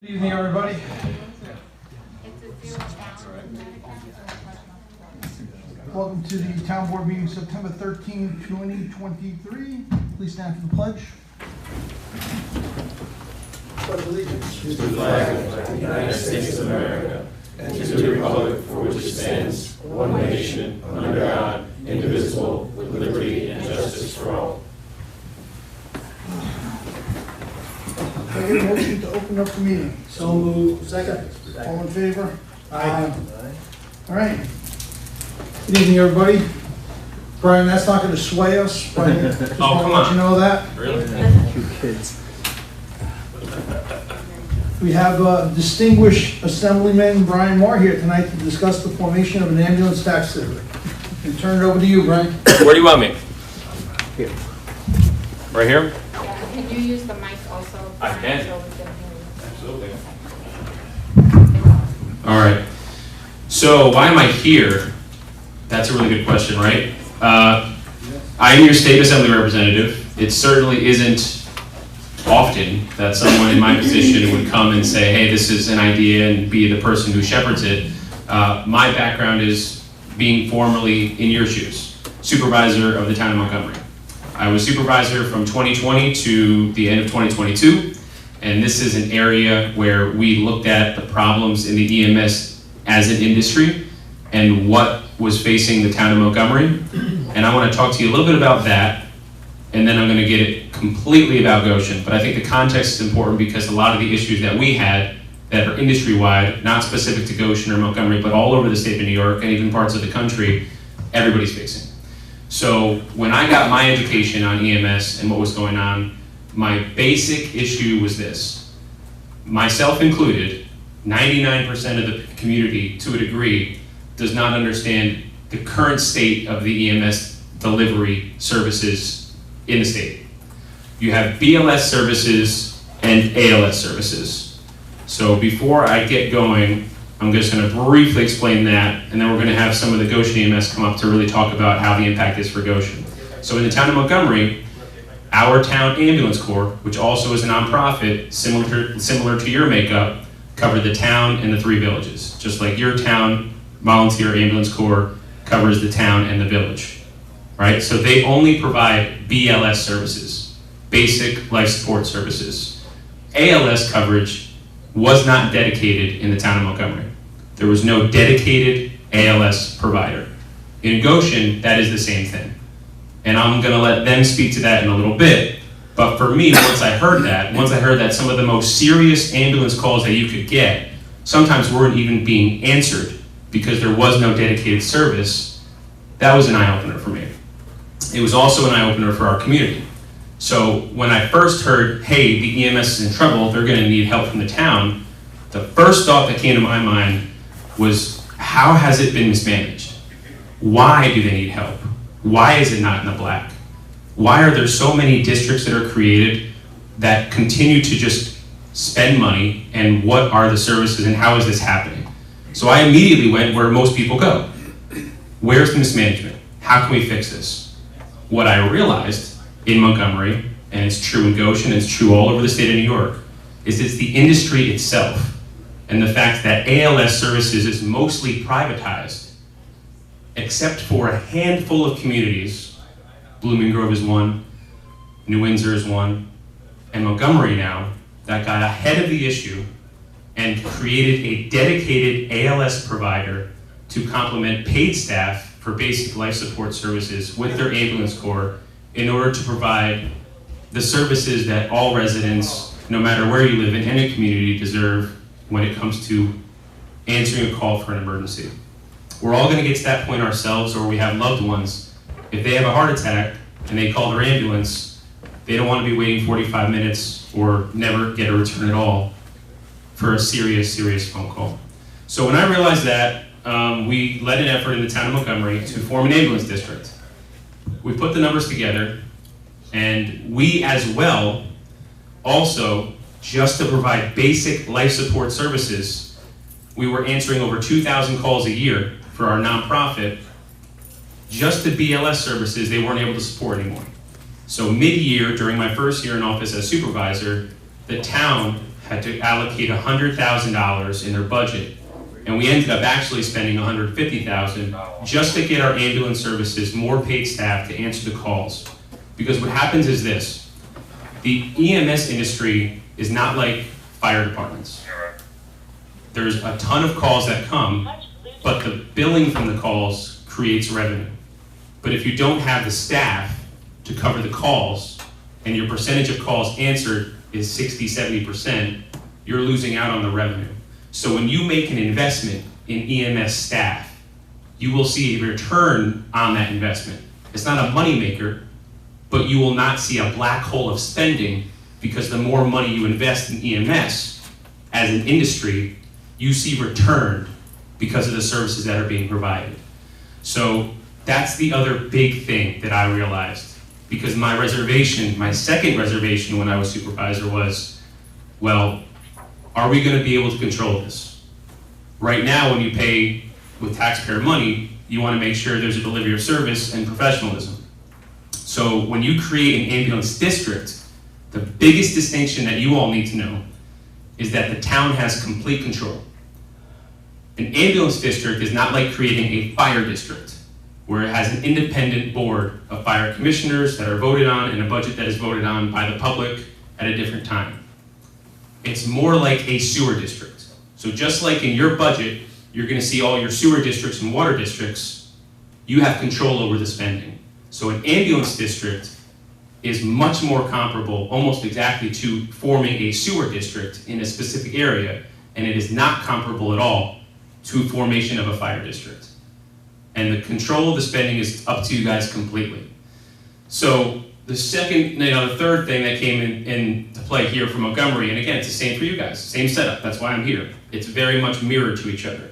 Good evening, everybody. Welcome to the Town Board meeting September 13, 2023. Please stand for the pledge. Pledge allegiance To the flag of the United States of America and to the republic for which it stands, one nation, under God, indivisible, with liberty and justice for all. Can I get a motion to open up the meeting? So moved. Second. All in favor? Aye. All right. Good evening, everybody. Brian, that's not going to sway us. Brian, just Oh, want come to let on. you know that. Really? You kids. We have distinguished Assemblyman Brian Moore here tonight to discuss the formation of an ambulance tax district. And turn it over to you, Brian. Where do you want me? Here. Right here? Yeah, can you use the mic also? I can. So we can hear you. Absolutely. All right. So why am I here? That's a really good question, right? I am your state assembly representative. It certainly isn't often that someone in my position would come and say, hey, this is an idea, and be the person who shepherds it. My background is being formerly in your shoes, supervisor of the town of Montgomery. I was supervisor from 2020 to the end of 2022, and this is an area where we looked at the problems in the EMS as an industry and what was facing the town of Montgomery. And I want to talk to you a little bit about that, and then I'm going to get it completely about Goshen. But I think the context is important because a lot of the issues that we had that are industry-wide, not specific to Goshen or Montgomery, but all over the state of New York and even parts of the country, everybody's facing. So when I got my education on EMS and what was going on, my basic issue was this. Myself included, 99% of the community, to a degree, does not understand the current state of the EMS delivery services in the state. You have BLS services and ALS services. So before I get going, I'm just going to briefly explain that, and then we're going to have some of the Goshen EMS come up to really talk about how the impact is for Goshen. So in the town of Montgomery, our town ambulance corps, which also is a nonprofit, similar to your makeup, covered the town and the 3 villages, just like your town volunteer ambulance corps covers the town and the village, right? So they only provide BLS services, basic life support services. ALS coverage was not dedicated in the town of Montgomery. There was no dedicated ALS provider. In Goshen, that is the same thing. And I'm gonna let them speak to that in a little bit. But for me, once I heard that some of the most serious ambulance calls that you could get sometimes weren't even being answered because there was no dedicated service, that was an eye-opener for me. It was also an eye-opener for our community. So when I first heard, hey, the EMS is in trouble, they're gonna need help from the town, the first thought that came to my mind was, how has it been mismanaged? Why do they need help? Why is it not in the black? Why are there so many districts that are created that continue to just spend money, and what are the services and how is this happening? So I immediately went where most people go. Where's the mismanagement? How can we fix this? What I realized in Montgomery, and it's true in Goshen, it's true all over the state of New York, is it's the industry itself and the fact that ALS services is mostly privatized, except for a handful of communities. Blooming Grove is one, New Windsor is one, and Montgomery now, that got ahead of the issue and created a dedicated ALS provider to complement paid staff for basic life support services with their ambulance corps in order to provide the services that all residents, no matter where you live in any community, deserve when it comes to answering a call for an emergency. We're all gonna get to that point ourselves, or we have loved ones. If they have a heart attack and they call their ambulance, they don't wanna be waiting 45 minutes or never get a return at all for a serious phone call. So when I realized that, we led an effort in the town of Montgomery to form an ambulance district. We put the numbers together, and we as well, also, just to provide basic life support services, we were answering over 2,000 calls a year for our nonprofit. Just the BLS services, they weren't able to support anymore. So mid-year, during my first year in office as supervisor, the town had to allocate $100,000 in their budget, and we ended up actually spending $150,000 just to get our ambulance services more paid staff to answer the calls. Because what happens is this: the EMS industry is not like fire departments. There's a ton of calls that come, but the billing from the calls creates revenue. But if you don't have the staff to cover the calls, and your percentage of calls answered is 60, 70%, you're losing out on the revenue. So when you make an investment in EMS staff, you will see a return on that investment. It's not a moneymaker, but you will not see a black hole of spending, because the more money you invest in EMS as an industry, you see returned because of the services that are being provided. So that's the other big thing that I realized, because my reservation, my second reservation when I was supervisor was, well, are we going to be able to control this? Right now, when you pay with taxpayer money, you want to make sure there's a delivery of service and professionalism. So when you create an ambulance district, the biggest distinction that you all need to know is that the town has complete control. An ambulance district is not like creating a fire district, where it has an independent board of fire commissioners that are voted on and a budget that is voted on by the public at a different time. It's more like a sewer district. So just like in your budget, you're going to see all your sewer districts and water districts, you have control over the spending. So an ambulance district is much more comparable, almost exactly, to forming a sewer district in a specific area, and it is not comparable at all to formation of a fire district. And the control of the spending is up to you guys completely. So the third thing that came into play here for Montgomery, and again, it's the same for you guys, same setup, that's why I'm here. It's very much mirrored to each other.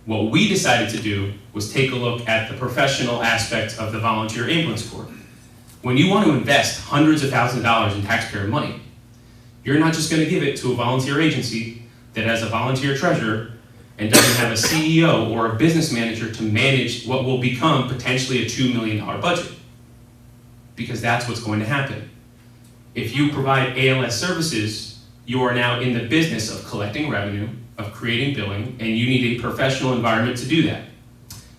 What we decided to do was take a look at the professional aspect of the volunteer ambulance corps. When you want to invest hundreds of thousands of dollars in taxpayer money, you're not just going to give it to a volunteer agency that has a volunteer treasurer and doesn't have a CEO or a business manager to manage what will become potentially a $2 million budget. Because that's what's going to happen. If you provide ALS services, you are now in the business of collecting revenue, of creating billing, and you need a professional environment to do that.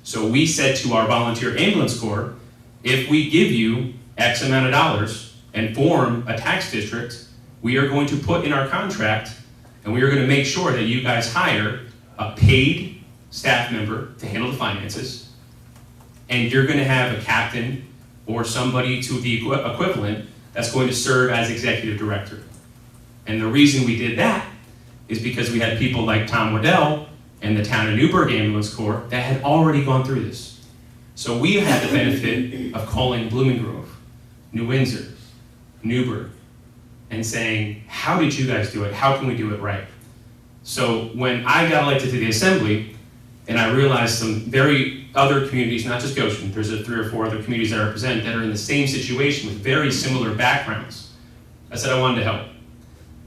So we said to our volunteer ambulance corps, if we give you X amount of dollars and form a tax district, we are going to put in our contract, and we are going to make sure that you guys hire a paid staff member to handle the finances, and you're going to have a captain or somebody to the equivalent that's going to serve as executive director. And the reason we did that is because we had people like Tom Waddell and the town of Newburgh Ambulance Corps that had already gone through this. So we had the benefit of calling Blooming Grove, New Windsor, Newburgh, and saying, how did you guys do it? How can we do it right? So when I got elected to the assembly, and I realized some very other communities, not just Goshen, there's 3 or 4 other communities that I represent that are in the same situation with very similar backgrounds, I said I wanted to help.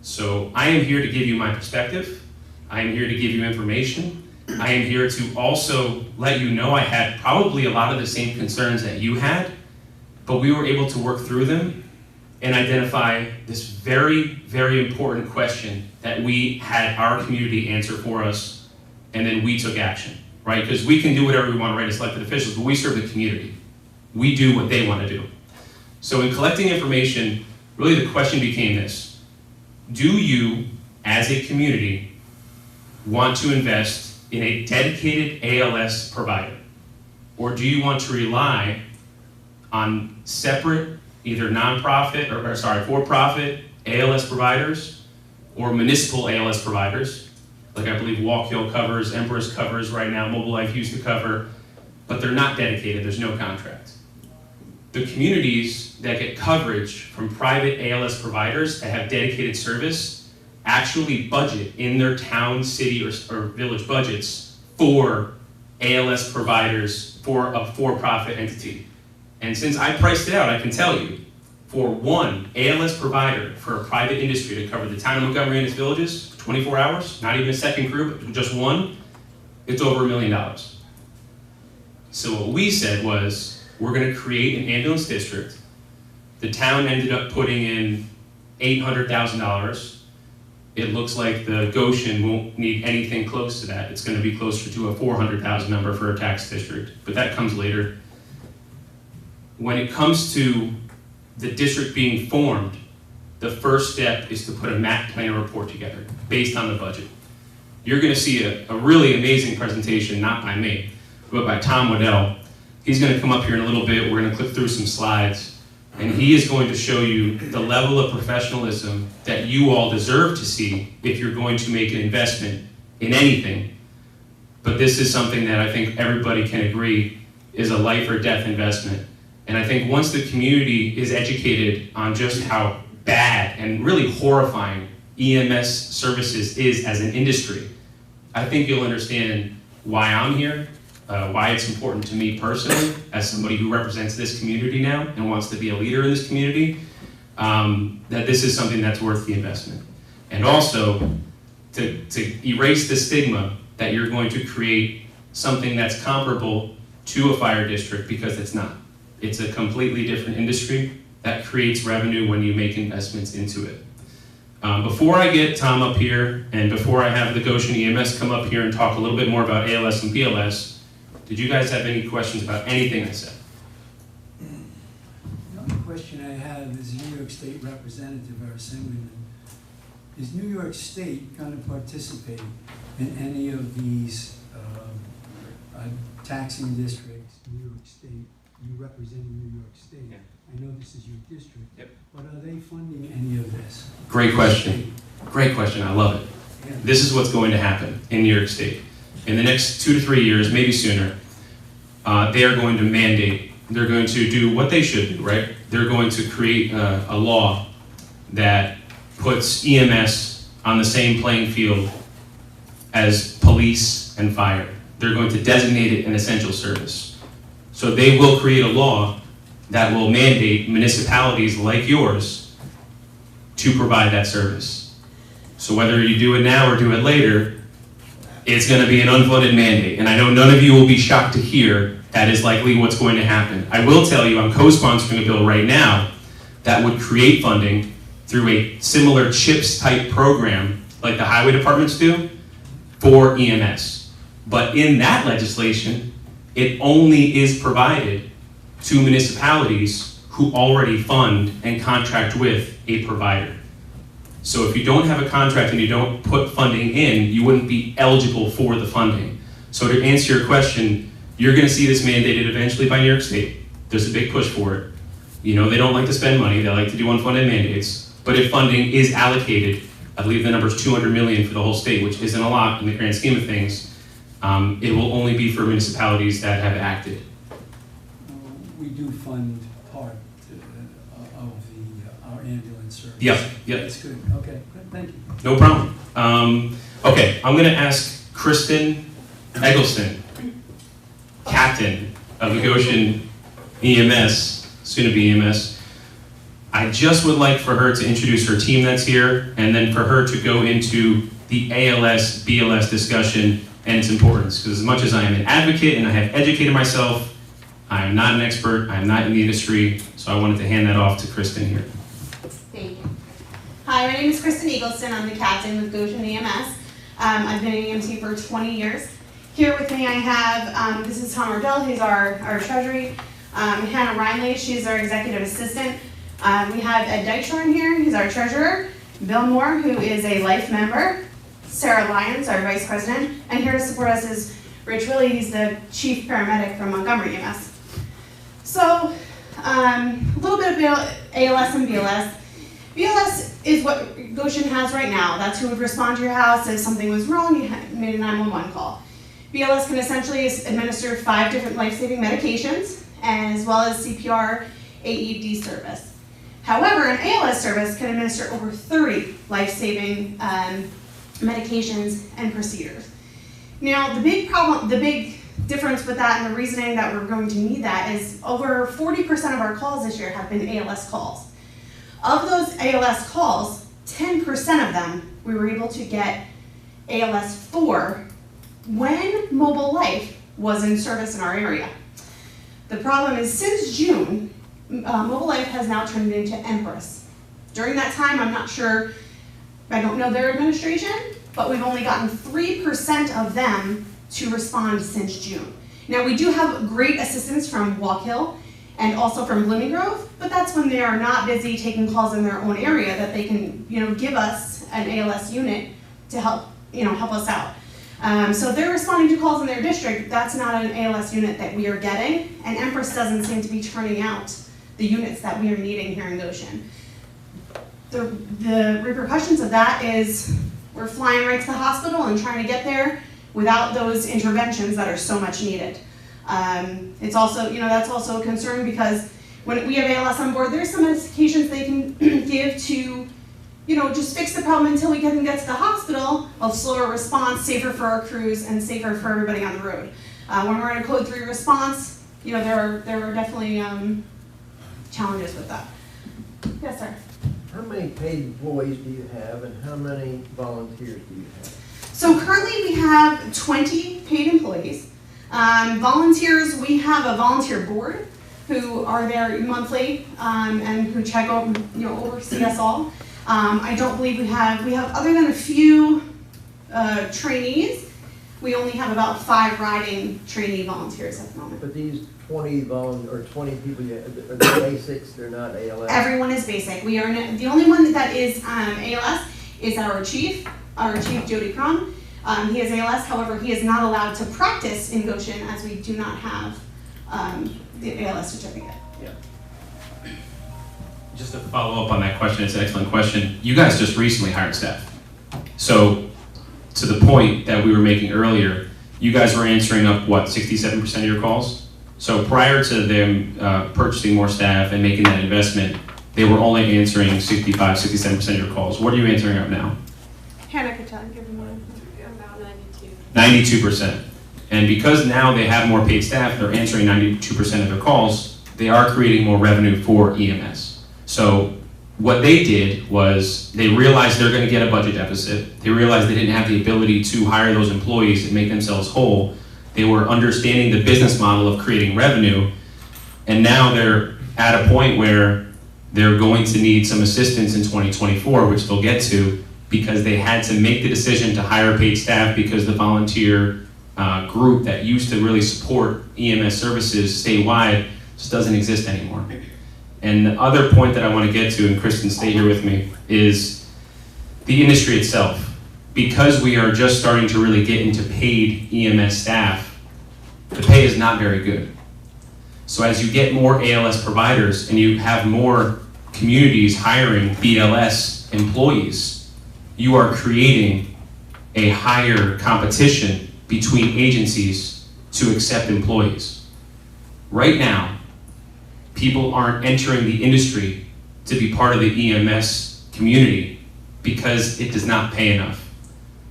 So I am here to give you my perspective. I am here to give you information. I am here to also let you know I had probably a lot of the same concerns that you had, but we were able to work through them and identify this very, very important question that we had our community answer for us, and then we took action, right? Because we can do whatever we want, right, as elected officials, but we serve the community. We do what they want to do. So in collecting information, really the question became this: do you, as a community, want to invest in a dedicated ALS provider? Or do you want to rely on separate, either nonprofit for-profit ALS providers or municipal ALS providers? Like I believe Walk Hill covers, Empress covers right now, Mobile Life used to cover, but they're not dedicated, there's no contract. The communities that get coverage from private ALS providers that have dedicated service actually budget in their town, city, or village budgets for ALS providers for a for-profit entity. And since I priced it out, I can tell you, for one ALS provider for a private industry to cover the town of Montgomery and its villages, 24 hours, not even a second group, just one, it's over $1 million. So what we said was, we're going to create an ambulance district. The town ended up putting in $800,000. it looks like the Goshen won't need anything close to that. It's going to be closer to a 400,000 number for a tax district, but that comes later. When it comes to the district being formed, the first step is to put a map plan report together based on the budget. You're going to see a really amazing presentation, not by me, but by Tom Waddell. He's going to come up here in a little bit. We're going to click through some slides, and he is going to show you the level of professionalism that you all deserve to see if you're going to make an investment in anything. But this is something that I think everybody can agree is a life or death investment. And I think once the community is educated on just how bad and really horrifying EMS services is as an industry, I think you'll understand why I'm here, why it's important to me personally, as somebody who represents this community now and wants to be a leader in this community, that this is something that's worth the investment. And also, to erase the stigma that you're going to create something that's comparable to a fire district, because it's not. It's a completely different industry that creates revenue when you make investments into it. Before I get Tom up here, and before I have the Goshen EMS come up here and talk a little bit more about ALS and BLS, did you guys have any questions about anything I said? The only question I have is New York State Representative or Assemblyman. Is New York State going to participate in any of these taxing districts? New York State, you representing New York State. Yeah. I know this is your district. Yep. But are they funding any of this? Great question. Great question. I love it. Yeah. This is what's going to happen in New York State. In the next 2 to 3 years, maybe sooner, they are going to mandate, they're going to do what they should do, right? They're going to create a law that puts EMS on the same playing field as police and fire. They're going to designate it an essential service. So they will create a law that will mandate municipalities like yours to provide that service. So whether you do it now or do it later, it's going to be an unfunded mandate. And I know none of you will be shocked to hear that is likely what's going to happen. I will tell you I'm co-sponsoring a bill right now that would create funding through a similar CHIPS type program like the highway departments do for EMS. But in that legislation, it only is provided to municipalities who already fund and contract with a provider. So if you don't have a contract and you don't put funding in, you wouldn't be eligible for the funding. So to answer your question, you're going to see this mandated eventually by New York State. There's a big push for it. You know, they don't like to spend money, they like to do unfunded mandates. But if funding is allocated, I believe the number is $200 million for the whole state, which isn't a lot in the grand scheme of things, it will only be for municipalities that have acted. We do fund part of our ambulance service. Yep, yep. That's good. Okay, good. Thank you. No problem. Okay, I'm going to ask Kristen Eggleston, captain of the Goshen EMS, soon to be EMS. I just would like for her to introduce her team that's here, and then for her to go into the ALS, BLS discussion and its importance. Because as much as I am an advocate and I have educated myself, I am not an expert, I am not in the industry, so I wanted to hand that off to Kristen here. Thank you. Hi, my name is Kristen Eggleston. I'm the captain with Goshen EMS. I've been in EMT for 20 years. Here with me I have, this is Tom Ardell, who's our treasury. Hannah Reinley, she's our executive assistant. We have Ed Dykeshorn here, he's our treasurer. Bill Moore, who is a life member. Sarah Lyons, our vice president. And here to support us is Rich Willie, he's the chief paramedic from Montgomery EMS. So, a little bit about ALS and BLS. BLS is what Goshen has right now. That's who would respond to your house if something was wrong, you made a 911 call. BLS can essentially administer 5 different life-saving medications, as well as CPR, AED service. However, an ALS service can administer over 30 life-saving medications and procedures. Now, the big difference with that and the reasoning that we're going to need that is over 40% of our calls this year have been ALS calls. Of those ALS calls, 10% of them we were able to get ALS for when Mobile Life was in service in our area. The problem is since June, Mobile Life has now turned into Empress. During that time, I'm not sure I don't know their administration, but we've only gotten 3% of them to respond since June. Now, we do have great assistance from Walk Hill and also from Blooming Grove, but that's when they are not busy taking calls in their own area that they can, give us an ALS unit to help us out. So if they're responding to calls in their district, that's not an ALS unit that we are getting, and Empress doesn't seem to be turning out the units that we are needing here in Goshen. The repercussions of that is we're flying right to the hospital and trying to get there without those interventions that are so much needed. It's also, that's also a concern because when we have ALS on board, there's some medications they can give to, just fix the problem until we can get to the hospital, a slower response, safer for our crews and safer for everybody on the road. When we're in a code 3 response, there are definitely challenges with that. Yes, sir. How many paid employees do you have and how many volunteers do you have? So currently we have 20 paid employees. Volunteers, we have a volunteer board who are there monthly and who check over, oversee us all. I don't believe we have other than a few trainees, we only have about 5 riding trainee volunteers at the moment. But these 20 people, are they basics, they're not ALS? Everyone is basic. We are the only one that is ALS is our chief Jody Crum. He is ALS, however, he is not allowed to practice in Goshen as we do not have the ALS certificate. Yeah. Just to follow up on that question, it's an excellent question. You guys just recently hired staff. So to the point that we were making earlier, you guys were answering up, 67% of your calls? So prior to them purchasing more staff and making that investment, they were only answering 67% of your calls. What are you answering up now? Hannah could tell you. About 92. 92%. And because now they have more paid staff, they're answering 92% of their calls, they are creating more revenue for EMS. So what they did was they realized they're going to get a budget deficit. They realized they didn't have the ability to hire those employees and make themselves whole. They were understanding the business model of creating revenue, and now they're at a point where they're going to need some assistance in 2024, which they'll get to, because they had to make the decision to hire paid staff because the volunteer group that used to really support EMS services statewide just doesn't exist anymore. And the other point that I want to get to, and Kristen, stay here with me, is the industry itself. Because we are just starting to really get into paid EMS staff, the pay is not very good. So as you get more ALS providers and you have more communities hiring BLS employees, you are creating a higher competition between agencies to accept employees. Right now, people aren't entering the industry to be part of the EMS community because it does not pay enough.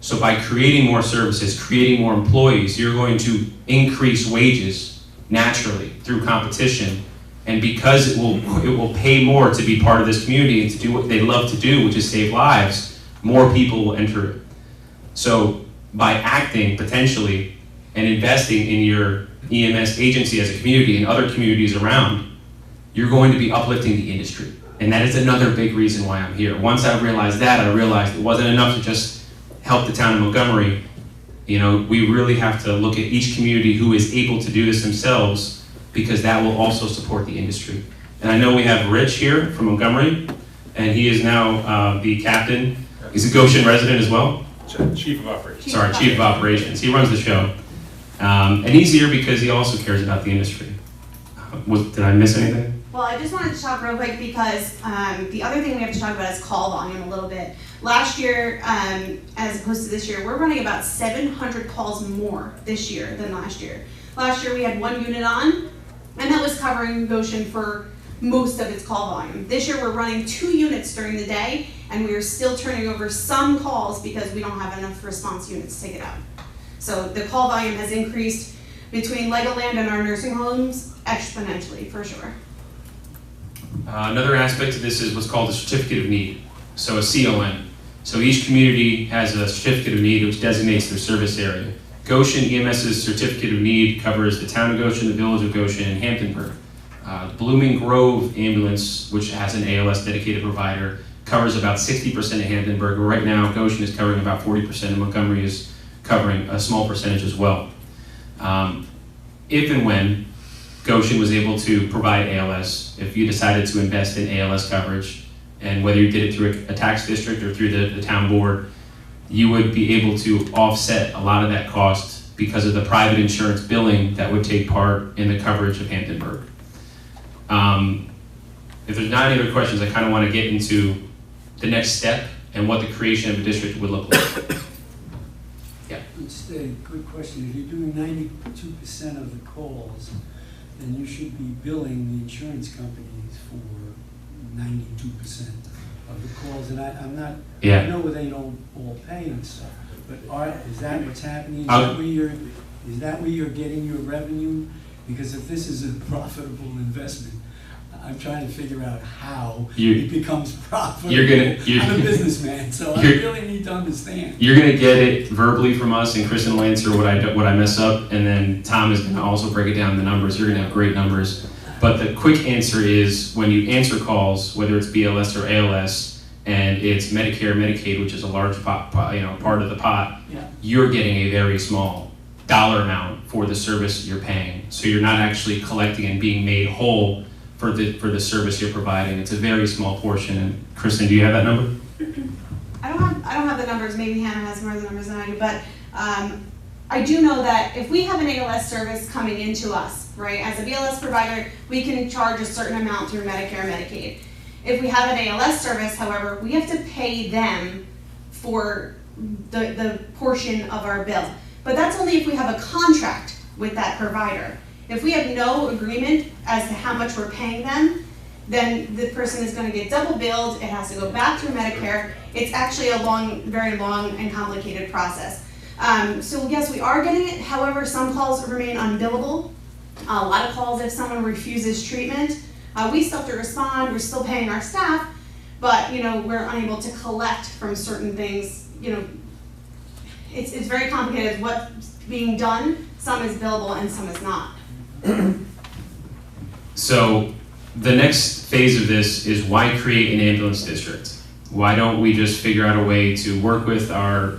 So by creating more services, creating more employees, you're going to increase wages naturally through competition. And because it will pay more to be part of this community and to do what they love to do, which is save lives, more people will enter it. So by acting potentially and investing in your EMS agency as a community and other communities around, you're going to be uplifting the industry. And that is another big reason why I'm here. Once I realized that, I realized it wasn't enough to just help the town of Montgomery. We really have to look at each community who is able to do this themselves, because that will also support the industry. And I know we have Rich here from Montgomery, and he is now the captain. He's a Goshen resident as well. Chief of Operations. Sorry, Chief of Operations. He runs the show. And he's here because he also cares about the industry. Did I miss anything? Well, I just wanted to talk real quick because the other thing we have to talk about is call volume a little bit. Last year, as opposed to this year, we're running about 700 calls more this year than last year. Last year we had 1 unit on, and that was covering Goshen for most of its call volume. This year we're running 2 units during the day, and we are still turning over some calls because we don't have enough response units to take it out. So the call volume has increased between Legoland and our nursing homes exponentially, for sure. Another aspect of this is what's called a certificate of need, so a CON. So each community has a certificate of need which designates their service area. Goshen EMS's certificate of need covers the town of Goshen, the village of Goshen, and Hamptonburg. Blooming Grove ambulance, which has an ALS dedicated provider, covers about 60% of Hamptonburg. Right now, Goshen is covering about 40%, and Montgomery is covering a small percentage as well. If and when Goshen was able to provide ALS, if you decided to invest in ALS coverage, and whether you did it through a tax district or through the town board, you would be able to offset a lot of that cost because of the private insurance billing that would take part in the coverage of Hamptonburg. If there's not any other questions, I kind of want to get into the next step and what the creation of a district would look like. Yeah. It's a good question. If you're doing 92% of the calls, then you should be billing the insurance companies for 92% of the calls. And I'm not, Yeah. I know they don't all pay and stuff, but is that what's happening? Is that where you're getting your revenue? Because if this is a profitable investment, I'm trying to figure out how it becomes profitable. I'm a businessman, so I really need to understand. You're going to get it verbally from us, and Kristen will answer what I mess up, and then Tom is going to also break it down in the numbers. You're going to have great numbers. But the quick answer is when you answer calls, whether it's BLS or ALS, and it's Medicare, Medicaid, which is a large part of the pot, you're getting a very small dollar amount for the service you're paying. So you're not actually collecting and being made whole for the service you're providing. It's a very small portion. And Kristen, do you have that number? I don't have the numbers. Maybe Hannah has more of the numbers than I do, but I do know that if we have an ALS service coming into us, right, as a BLS provider, we can charge a certain amount through Medicare and Medicaid. If we have an ALS service, however, we have to pay them for the portion of our bill. But that's only if we have a contract with that provider. If we have no agreement as to how much we're paying them, then the person is going to get double billed. It has to go back through Medicare. It's actually a very long and complicated process. So yes, we are getting it. However, some calls remain unbillable. A lot of calls, if someone refuses treatment, we still have to respond. We're still paying our staff, but we're unable to collect from certain things. It's very complicated what's being done. Some is billable and some is not. So the next phase of this is why create an ambulance district? Why don't we just figure out a way to work with our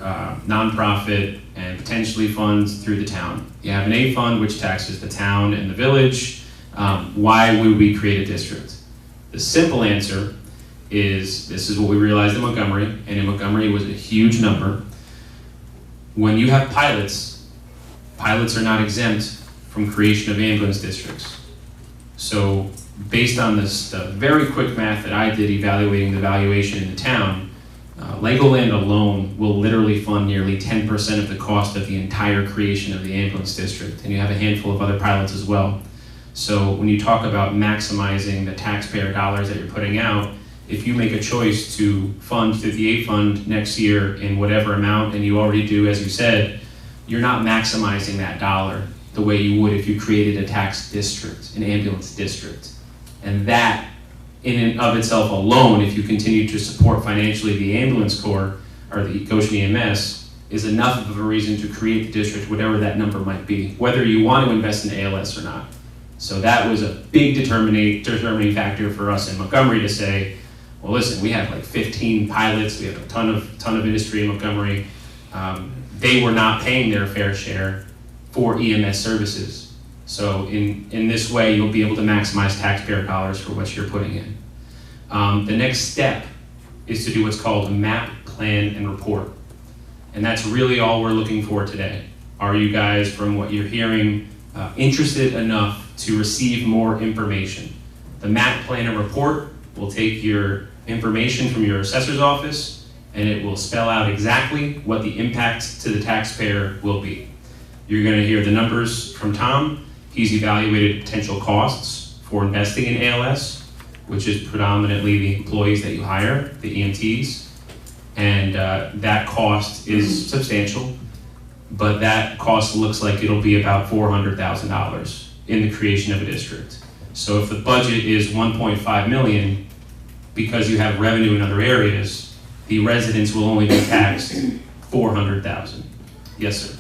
nonprofit and potentially fund through the town? You have an A fund which taxes the town and the village. Why would we create a district? The simple answer is this is what we realized in Montgomery, and in Montgomery it was a huge number. When you have pilots are not exempt from creation of ambulance districts. So based on the very quick math that I did evaluating the valuation in the town, Legoland alone will literally fund nearly 10% of the cost of the entire creation of the ambulance district. And you have a handful of other pilots as well. So when you talk about maximizing the taxpayer dollars that you're putting out, if you make a choice to fund through the A fund next year in whatever amount, and you already do, as you said, you're not maximizing that dollar the way you would if you created a tax district, an ambulance district. And that, in and of itself alone, if you continue to support financially the ambulance corps or the Goshen EMS, is enough of a reason to create the district, whatever that number might be, whether you want to invest in ALS or not. So that was a big determining factor for us in Montgomery to say, well, listen, we have like 15 pilots, we have a ton of industry in Montgomery. They were not paying their fair share for EMS services. So in this way, you'll be able to maximize taxpayer dollars for what you're putting in. The next step is to do what's called a map, plan, and report. And that's really all we're looking for today. Are you guys, from what you're hearing, interested enough to receive more information? The map, plan, and report will take your information from your assessor's office, and it will spell out exactly what the impact to the taxpayer will be. You're going to hear the numbers from Tom. He's evaluated potential costs for investing in ALS, which is predominantly the employees that you hire, the EMTs, and that cost is substantial, but that cost looks like it'll be about $400,000 in the creation of a district. So if the budget is $1.5 million, because you have revenue in other areas, the residents will only be taxed $400,000. Yes, sir.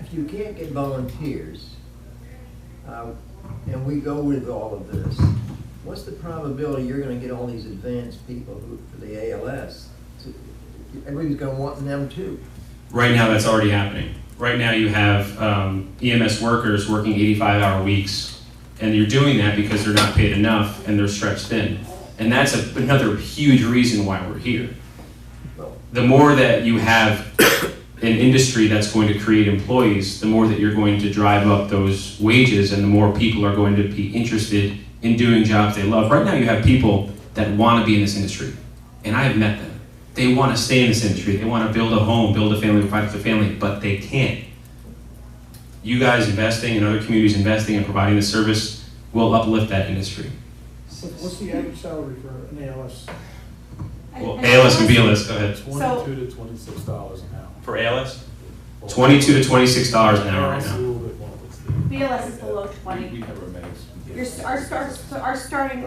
If you can't get volunteers, and we go with all of this, what's the probability you're gonna get all these advanced people for the ALS? Everybody's gonna want them too. Right now, that's already happening. Right now, you have EMS workers working 85-hour weeks, and you're doing that because they're not paid enough and they're stretched thin. And that's another huge reason why we're here. The more that you have an industry that's going to create employees, the more that you're going to drive up those wages and the more people are going to be interested in doing jobs they love. Right now, you have people that want to be in this industry, and I have met them. They want to stay in this industry. They want to build a home, build a family, provide for their family, but they can't. You guys investing and other communities investing and providing the service will uplift that industry. What's the average salary for an ALS? Well, ALS and BLS, go ahead. $22 to $26 an hour. For ALS? $22 to $26 an hour right ALS is a now. little bit more, but still. BLS is below 20. We have our medics. Our starting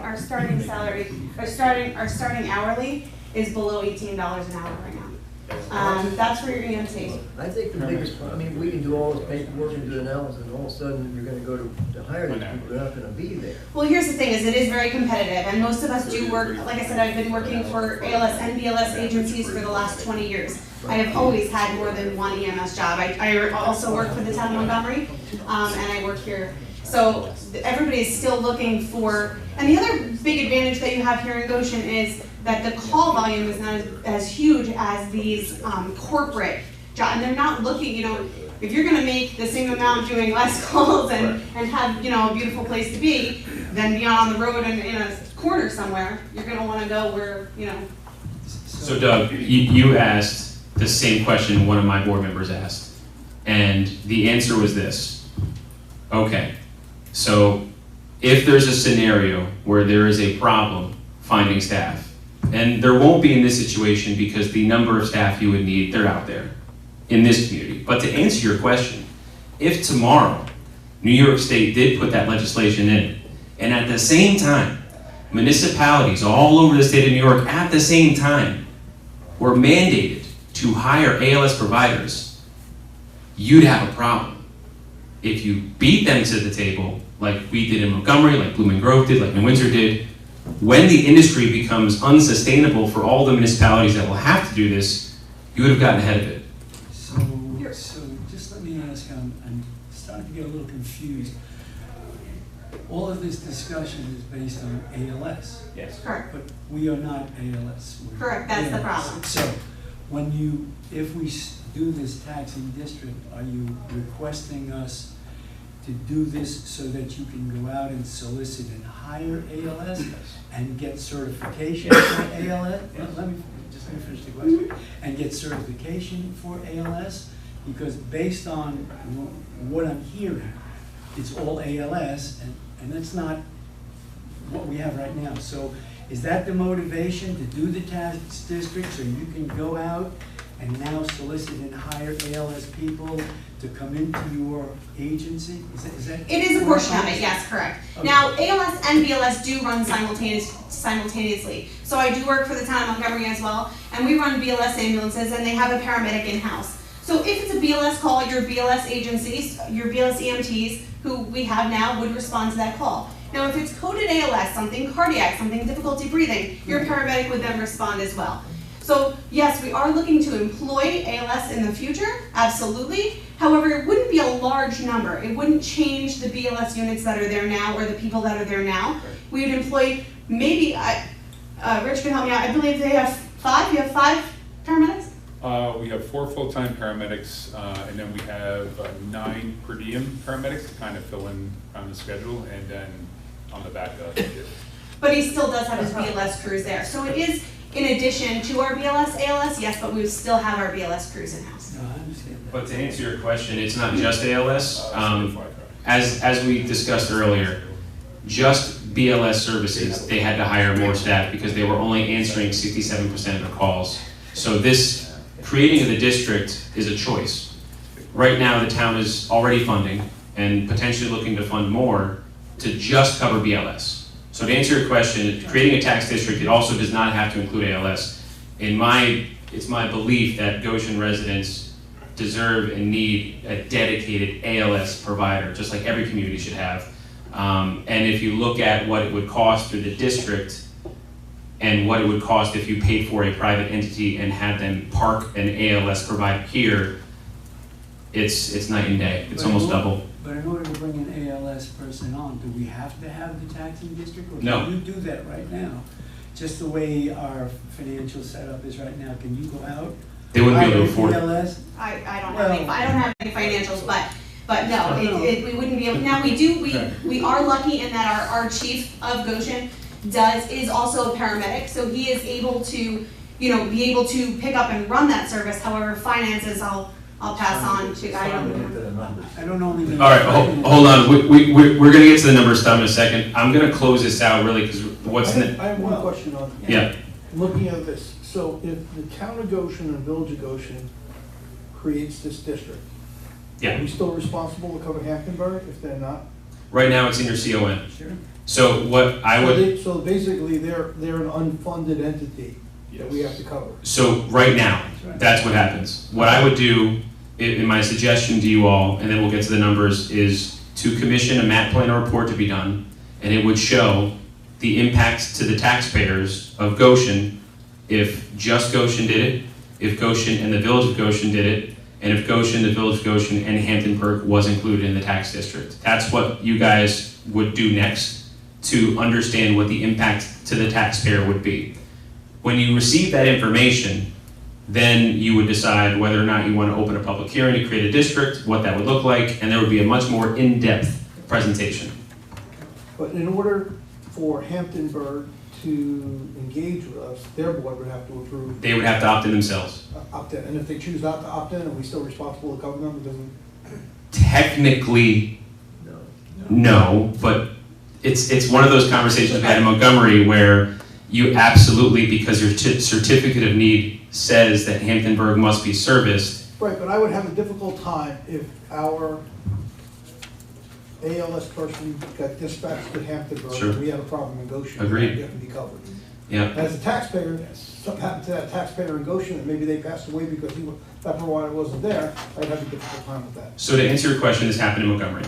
salary, our starting hourly is below $18 an hour right now. That's for your EMT. I think the biggest, I mean, we can do all this paperwork and do analysis, and all of a sudden, you're gonna go to hire these people, they're not gonna be there. Well, here's the thing, is it is very competitive, and most of us do work, like I said, I've been working for ALS and BLS agencies for the last 20 years. I have always had more than one EMS job. I also work for the town of Montgomery, and I work here. So everybody is still looking for, and the other big advantage that you have here in Goshen is that the call volume is not as huge as these corporate jobs. And they're not looking, if you're gonna make the same amount doing less calls and have, a beautiful place to be, than be on the road and in a corner somewhere, you're gonna wanna go where, So Doug, you asked the same question one of my board members asked, and the answer was this. Okay, so if there's a scenario where there is a problem finding staff, and there won't be in this situation because the number of staff you would need, they're out there in this community. But to answer your question, if tomorrow New York State did put that legislation in, and at the same time, municipalities all over the state of New York at the same time were mandated to hire ALS providers, you'd have a problem. If you beat them to the table, like we did in Montgomery, like Blooming Grove did, like New Windsor did, when the industry becomes unsustainable for all the municipalities that will have to do this, you would have gotten ahead of it. So just let me ask, I'm starting to get a little confused. All of this discussion is based on ALS. Yes. correct, But we are not ALS. We're Correct, that's the ALS. problem. So, if we do this taxing district, are you requesting us to do this so that you can go out and solicit and hire ALS and get certification for ALS? Let me finish the question. And get certification for ALS? Because based on what I'm hearing, it's all ALS, and that's not what we have right now. So is that the motivation to do the tax district, so you can go out and now solicit and hire ALS people to come into your agency? Is that? It is a portion of it, yes, correct. Okay. Now, ALS and BLS do run simultaneously. So I do work for the town of Montgomery as well, and we run BLS ambulances, and they have a paramedic in-house. So if it's a BLS call, your BLS agencies, your BLS EMTs, who we have now, would respond to that call. Now, if it's coded ALS, something cardiac, something difficulty breathing, your paramedic would then respond as well. So yes, we are looking to employ ALS in the future, absolutely. However, it wouldn't be a large number. It wouldn't change the BLS units that are there now or the people that are there now. We would employ maybe, Rich can help me out, I believe they have 5, you have 5 paramedics? We have 4 full-time paramedics, and then we have 9 per diem paramedics to kind of fill in on the schedule, and then on the backup. But he still does have his BLS crews there. So it is in addition to our BLS, ALS, yes, but we would still have our BLS crews in-house. No, I understand that. But to answer your question, it's not just ALS. As we discussed earlier, just BLS services, they had to hire more staff because they were only answering 67% of the calls. So this creating of the district is a choice. Right now, the town is already funding and potentially looking to fund more to just cover BLS. So to answer your question, creating a tax district, it also does not have to include ALS. It's my belief that Goshen residents deserve and need a dedicated ALS provider, just like every community should have. And if you look at what it would cost through the district and what it would cost if you paid for a private entity and had them park an ALS provider here, it's night and day. It's almost double. But in order to bring an ALS person on, do we have to have the taxing district? Or No. can you do that right now? Just the way our financial setup is right now, can you go out? They wouldn't be able to hire afford an it. ALS? I don't have any financials, but no, we wouldn't be able, now we are lucky in that our chief of Goshen is also a paramedic, so he is able to, be able to pick up and run that service. However, finances, I'll pass on to, I don't know anything. All right, hold on. We're going to get to the numbers stuff in a second. I'm going to close this out really because what's in I have one question on, Yeah. looking at this. So if the town of Goshen and village of Goshen creates this district, are Yeah. we still responsible to cover Hamptonburg if they're not? Right now, it's in your CON. Sure. So what I would, So basically, they're an unfunded entity that we have to cover. so right now, that's what happens. What I would do, in my suggestion to you all, and then we'll get to the numbers, is to commission a MAT plan report to be done, and it would show the impacts to the taxpayers of Goshen if just Goshen did it, if Goshen and the village of Goshen did it, and if Goshen, the village of Goshen, and Hamptonburg was included in the tax district. That's what you guys would do next to understand what the impact to the taxpayer would be. When you receive that information, then you would decide whether or not you want to open a public hearing to create a district, what that would look like, and there would be a much more in-depth presentation. But in order for Hamptonburg to engage with us, their board would have to approve, They would have to opt in themselves. opt in. And if they choose not to opt in, are we still responsible to cover them? It doesn't. Technically, No. no, but it's one of those conversations we had in Montgomery where you absolutely, because your certificate of need says that Hamptonburg must be serviced. Right, but I would have a difficult time if our ALS person got dispatched to Hamptonburg. Sure. And we had a problem in Goshen. Agreed. They have to be covered. Yeah. As a taxpayer, something happened to that taxpayer in Goshen, and maybe they passed away because that provider wasn't there, I'd have a difficult time with that. So to answer your question, this happened in Montgomery.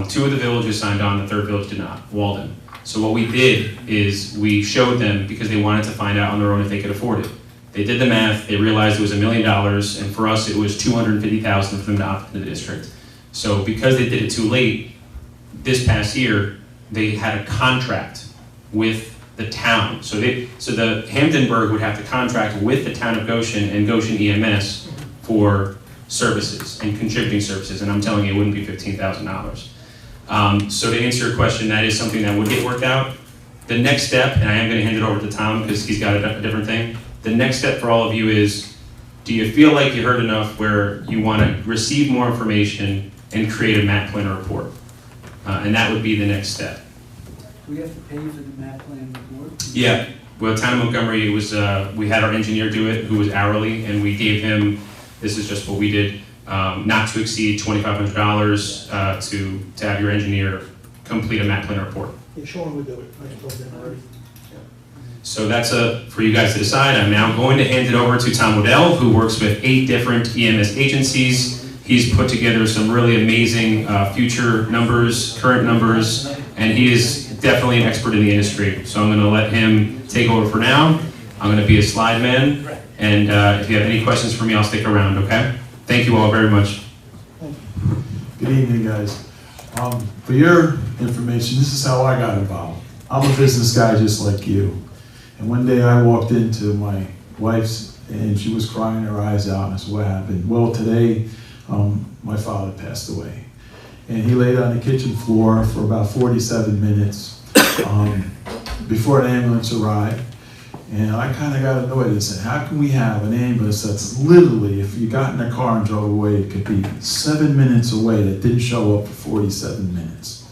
2 of the villages signed on, the 3rd village did not, Walden. So what we did is we showed them, because they wanted to find out on their own if they could afford it. They did the math, they realized it was $1 million, and for us it was $250,000 for them to opt into the district. So because they did it too late, this past year, they had a contract with the town. So the Hamptonburg would have to contract with the town of Goshen and Goshen EMS for services and contributing services, and I'm telling you, it wouldn't be $15,000. So to answer your question, that is something that would get worked out. The next step, and I am going to hand it over to Tom because he's got a different thing. The next step for all of you is, do you feel like you heard enough where you want to receive more information and create a MAT plan report? And that would be the next step. Do we have to pay for the MAT plan report? Yeah, well, town of Montgomery, it was, we had our engineer do it, who was hourly, and we gave him, this is just what we did, not to exceed $2,500 to have your engineer complete a MAT plan report. Yeah, Sean would do it. I told them already. So that's for you guys to decide. I'm now going to hand it over to Tom Waddell, who works with 8 different EMS agencies. He's put together some really amazing future numbers, current numbers, and he is definitely an expert in the industry. So I'm going to let him take over for now. I'm going to be a slide man, and if you have any questions for me, I'll stick around, okay? Thank you all very much. Good evening, guys. For your information, this is how I got involved. I'm a business guy just like you. And one day I walked into my wife's and she was crying her eyes out, and I said, what happened? Well, today my father passed away. And he laid on the kitchen floor for about 47 minutes before an ambulance arrived. And I kind of got annoyed and said, how can we have an ambulance that's literally, if you got in a car and drove away, it could be 7 minutes away that didn't show up for 47 minutes.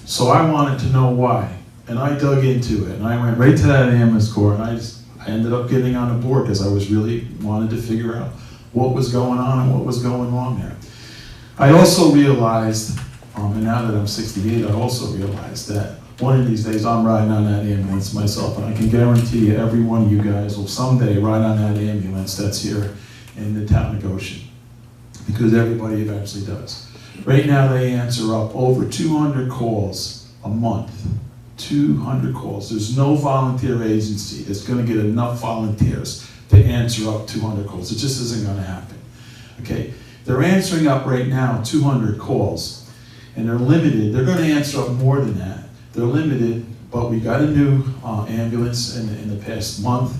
So I wanted to know why. And I dug into it, and I went right to that ambulance corps, and I ended up getting on the board because I was really wanted to figure out what was going on and what was going wrong there. I also realized, and now that I'm 68, I also realized that one of these days I'm riding on that ambulance myself, and I can guarantee you every one of you guys will someday ride on that ambulance that's here in the town of Goshen, because everybody eventually does. Right now they answer up over 200 calls a month. 200 calls. There's no volunteer agency that's going to get enough volunteers to answer up 200 calls. It just isn't going to happen. Okay, they're answering up right now 200 calls, and they're limited. They're going to answer up more than that. They're limited, but we got a new ambulance in the past month,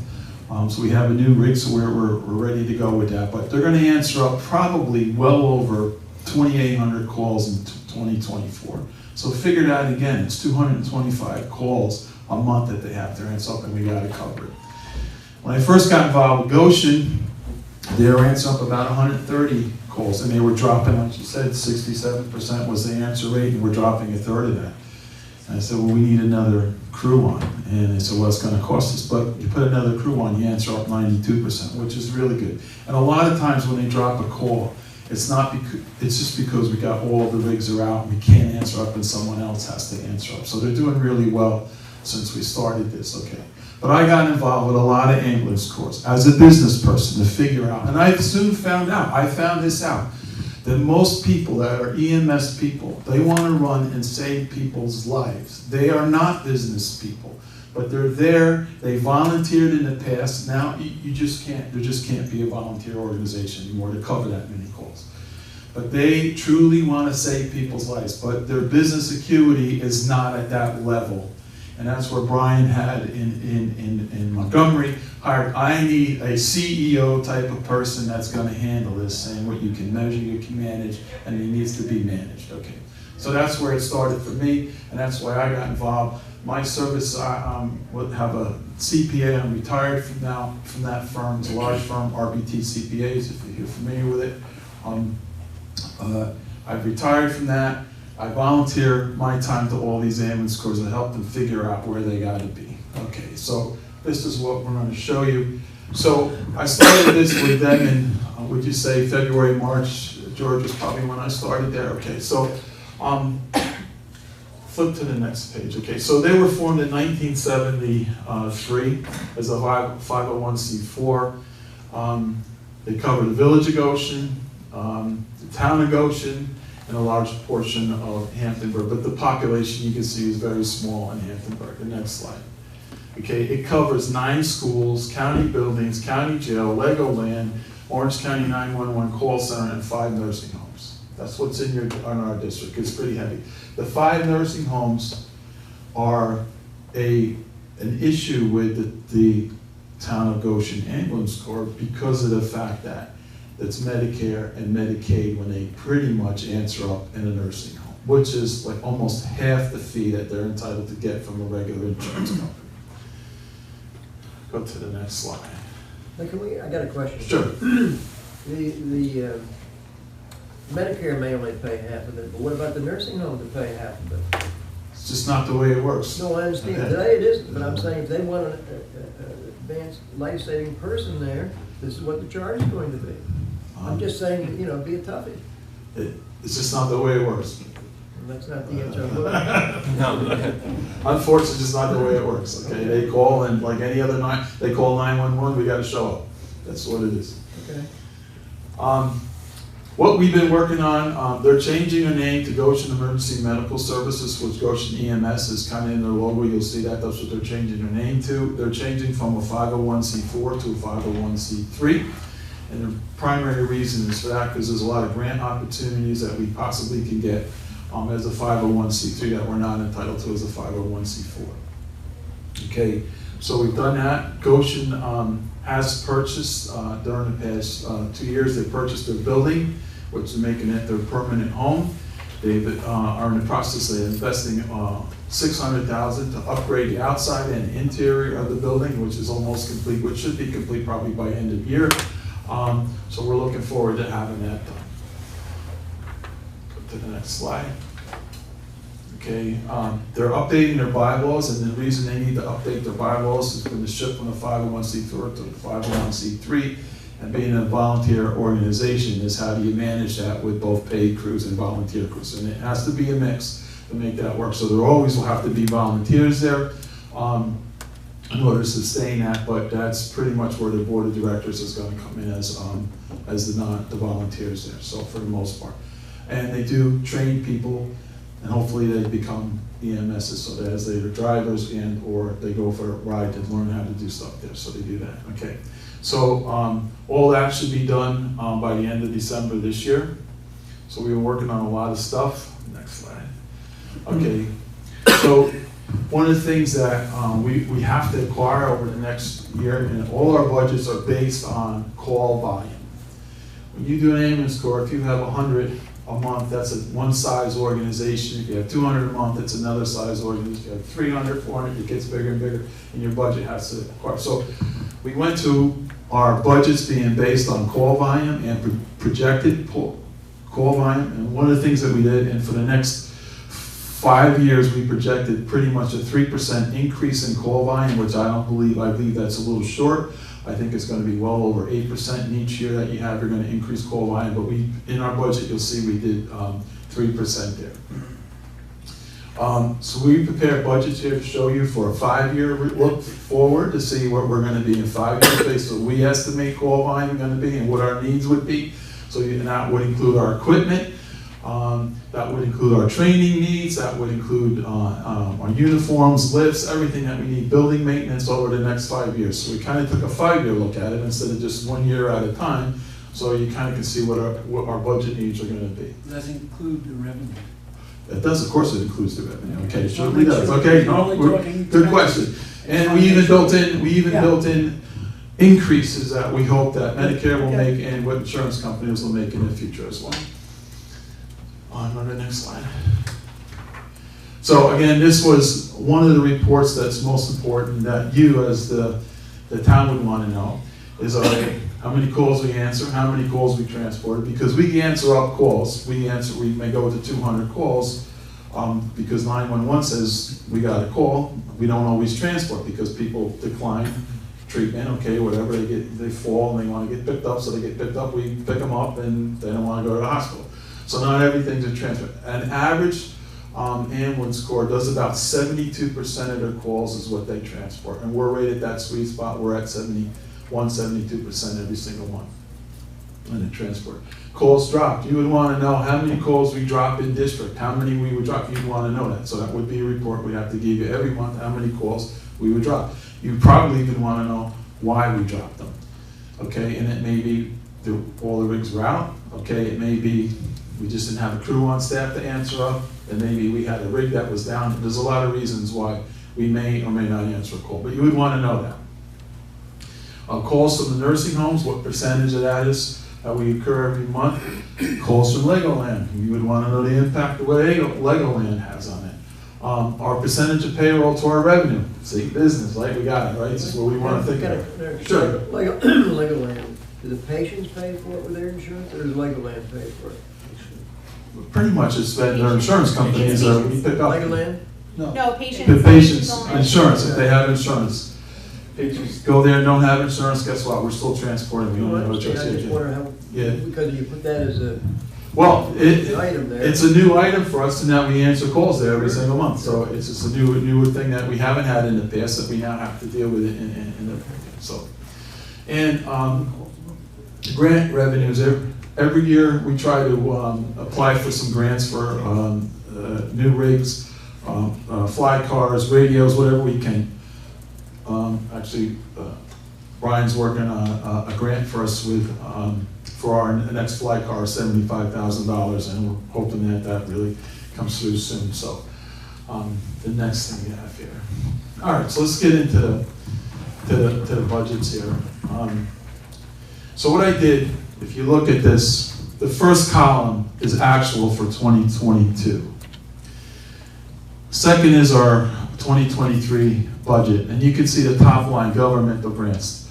so we have a new rig, so we're ready to go with that. But they're going to answer up probably well over 2,800 calls in 2024. So figure that again, it's 225 calls a month that they have to answer up, and we got it covered. When I first got involved with Goshen, they were answering up about 130 calls, and they were dropping, like you said, 67% was the answer rate, and we're dropping a third of that. And I said, well, we need another crew on. And they said, well, it's going to cost us. But you put another crew on, you answer up 92%, which is really good. And a lot of times when they drop a call, it's just because we got all the rigs are out and we can't answer up and someone else has to answer up. So they're doing really well since we started this, okay. But I got involved with a lot of ambulance corps as a business person to figure out, and I soon found out, I found this out, that most people that are EMS people, they want to run and save people's lives. They are not business people, but they're there, they volunteered in the past. Now you just can't, there just can't be a volunteer organization anymore to cover that many calls. But they truly want to save people's lives, but their business acuity is not at that level. And that's where Brian had in Montgomery hired, I need a CEO type of person that's going to handle this, saying what you can measure, you can manage, and it needs to be managed, okay. So that's where it started for me, and that's why I got involved. My service, I would have a CPA, I'm retired from that firm, it's a large firm, RBT CPAs, if you're familiar with it. I've retired from that. I volunteer my time to all these ambulance corps to help them figure out where they got to be. Okay, so this is what we're going to show you. So I started this with them in, would you say February, March? George was probably when I started there. Okay, so flip to the next page. Okay, so they were formed in 1973 as a 501c4. They cover the village of Goshen, the town of Goshen, and a large portion of Hamptonburg, but the population you can see is very small in Hamptonburg. The next slide. Okay, it covers 9 schools, county buildings, county jail, Lego land, Orange County 911 call center, and 5 nursing homes. That's what's in our district. It's pretty heavy. The 5 nursing homes are an issue with the town of Goshen Ambulance Corps because of the fact that it's Medicare and Medicaid when they pretty much answer up in a nursing home, which is like almost half the fee that they're entitled to get from a regular insurance company. Go to the next slide. Now, I got a question. Sure. The Medicare may only pay half of it, but what about the nursing home to pay half of it? It's just not the way it works. No, I understand. Okay. Today it isn't, but I'm saying if they want an advanced life-saving person there, this is what the charge is going to be. I'm just saying, you know, be a toughie. It's just not the way it works. And that's not the answer I'm looking for. Unfortunately, it's just not the way it works, okay? They call, and like any other they call 911, we gotta show up. That's what it is. Okay. What we've been working on, they're changing their name to Goshen Emergency Medical Services, which Goshen EMS is kind of in their logo. You'll see that, that's what they're changing their name to. They're changing from a 501c4 to a 501c3. And the primary reason is for that because there's a lot of grant opportunities that we possibly can get as a 501c3 that we're not entitled to as a 501c4. Okay, so we've done that. Goshen has purchased, during the past 2 years, they purchased their building, which is making it their permanent home. They are in the process of investing $600,000 to upgrade the outside and interior of the building, which is almost complete, which should be complete probably by end of year. So we're looking forward to having that done. Go to the next slide. Okay, they're updating their bylaws, and the reason they need to update their bylaws is going to shift from the 501c4 to the 501c3, and being a volunteer organization is how do you manage that with both paid crews and volunteer crews, and it has to be a mix to make that work. So there always will have to be volunteers there in order to sustain that, but that's pretty much where the board of directors is going to come in as the volunteers there, so for the most part. And they do train people and hopefully they become EMSs, so that as they're drivers and or they go for a ride to learn how to do stuff there, so they do that, okay. So all that should be done by the end of December this year. So we were working on a lot of stuff. Next slide. Okay, so one of the things that we have to acquire over the next year, and all our budgets are based on call volume. When you do an ambulance corps, if you have 100 a month, that's a one size organization. If you have 200 a month, it's another size organization. If you have 300, 400, it gets bigger and bigger, and your budget has to acquire. So we went to our budgets being based on call volume and projected call volume. And one of the things that we did, and for the next 5 years, we projected pretty much a 3% increase in call volume, which I believe that's a little short. I think it's going to be well over 8% in each year that you have, you're going to increase call volume. But in our budget, you'll see we did 3% there. So we prepared budgets here to show you for a 5-year look forward to see what we're going to be in 5 years based on what we estimate call volume is going to be and what our needs would be. So that would include our equipment, that would include our training needs, that would include our uniforms, lifts, everything that we need, building maintenance over the next 5 years. So we kind of took a 5-year look at it instead of just 1 year at a time, so you kind of can see what our budget needs are going to be. Does it include the revenue? It does, of course it includes the revenue, okay, it certainly does, okay, no, We're only talking good question. And we even built in increases that we hope that Medicare will make and what insurance companies will make in the future as well. On to the next slide. So again, this was one of the reports that's most important that you as the town would want to know is how many calls we answer, how many calls we transport, because we answer up calls. We may go to 200 calls because 911 says we got a call. We don't always transport because people decline treatment, okay, whatever, they fall and they want to get picked up, so they get picked up, we pick them up and they don't want to go to the hospital. So not everything's a transfer. An average ambulance corps does about 72% of their calls is what they transport. And we're right at that sweet spot. We're at 71, 72% every single one in the transport. Calls dropped. You would want to know how many calls we drop in district, how many we would drop. You'd want to know that. So that would be a report we have to give you every month, how many calls we would drop. You probably even want to know why we dropped them. Okay, and it may be all the rigs were out. Okay, it may be we just didn't have a crew on staff to answer up, and maybe we had a rig that was down. There's a lot of reasons why we may or may not answer a call, but you would want to know that. Calls from the nursing homes, what percentage of that is that we incur every month? Calls from Legoland, you would want to know the impact of what Legoland has on it. Our percentage of payroll to our revenue. See, business, right? We got it, right? This is what we want to think of. Sure. Legoland, do the patients pay for it with their insurance, or does Legoland pay for it? Pretty much it's that their insurance companies we pick up. Legoland? No, patients. The patients' insurance, if they have insurance. Patients go there and don't have insurance, guess what? We're still transporting. We don't have a choice. I just wonder how, because you put that as a well, item there. It's a new item for us, and now we answer calls there every single month. So it's just a newer thing that we haven't had in the past that we now have to deal with it in the so. And grant revenues. Every year we try to apply for some grants for new rigs, fly cars, radios, whatever we can. Actually, Brian's working on a grant for us with for our next fly car, $75,000, and we're hoping that really comes through soon. So the next thing we have here. All right, so let's get into the budgets here. So what I did, if you look at this, the first column is actual for 2022. Second is our 2023 budget, and you can see the top line, governmental grants.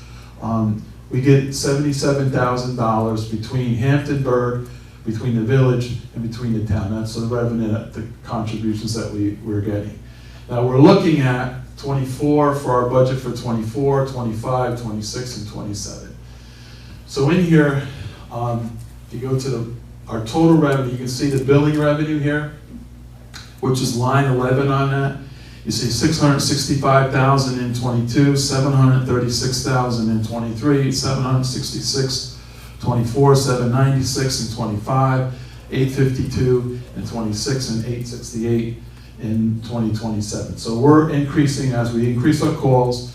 We get $77,000 between Hamptonburg, between the village, and between the town. That's the revenue, the contributions that we're getting. Now we're looking at 24 for our budget for 24, 25, 26, and 27. So in here, if you go to our total revenue, you can see the billing revenue here, which is line 11 on that. You see 665,000 in 22, 736,000 in 23, 766, 24, 796 in 25, 852 in 26 and 868 in 2027. So we're increasing, as we increase our calls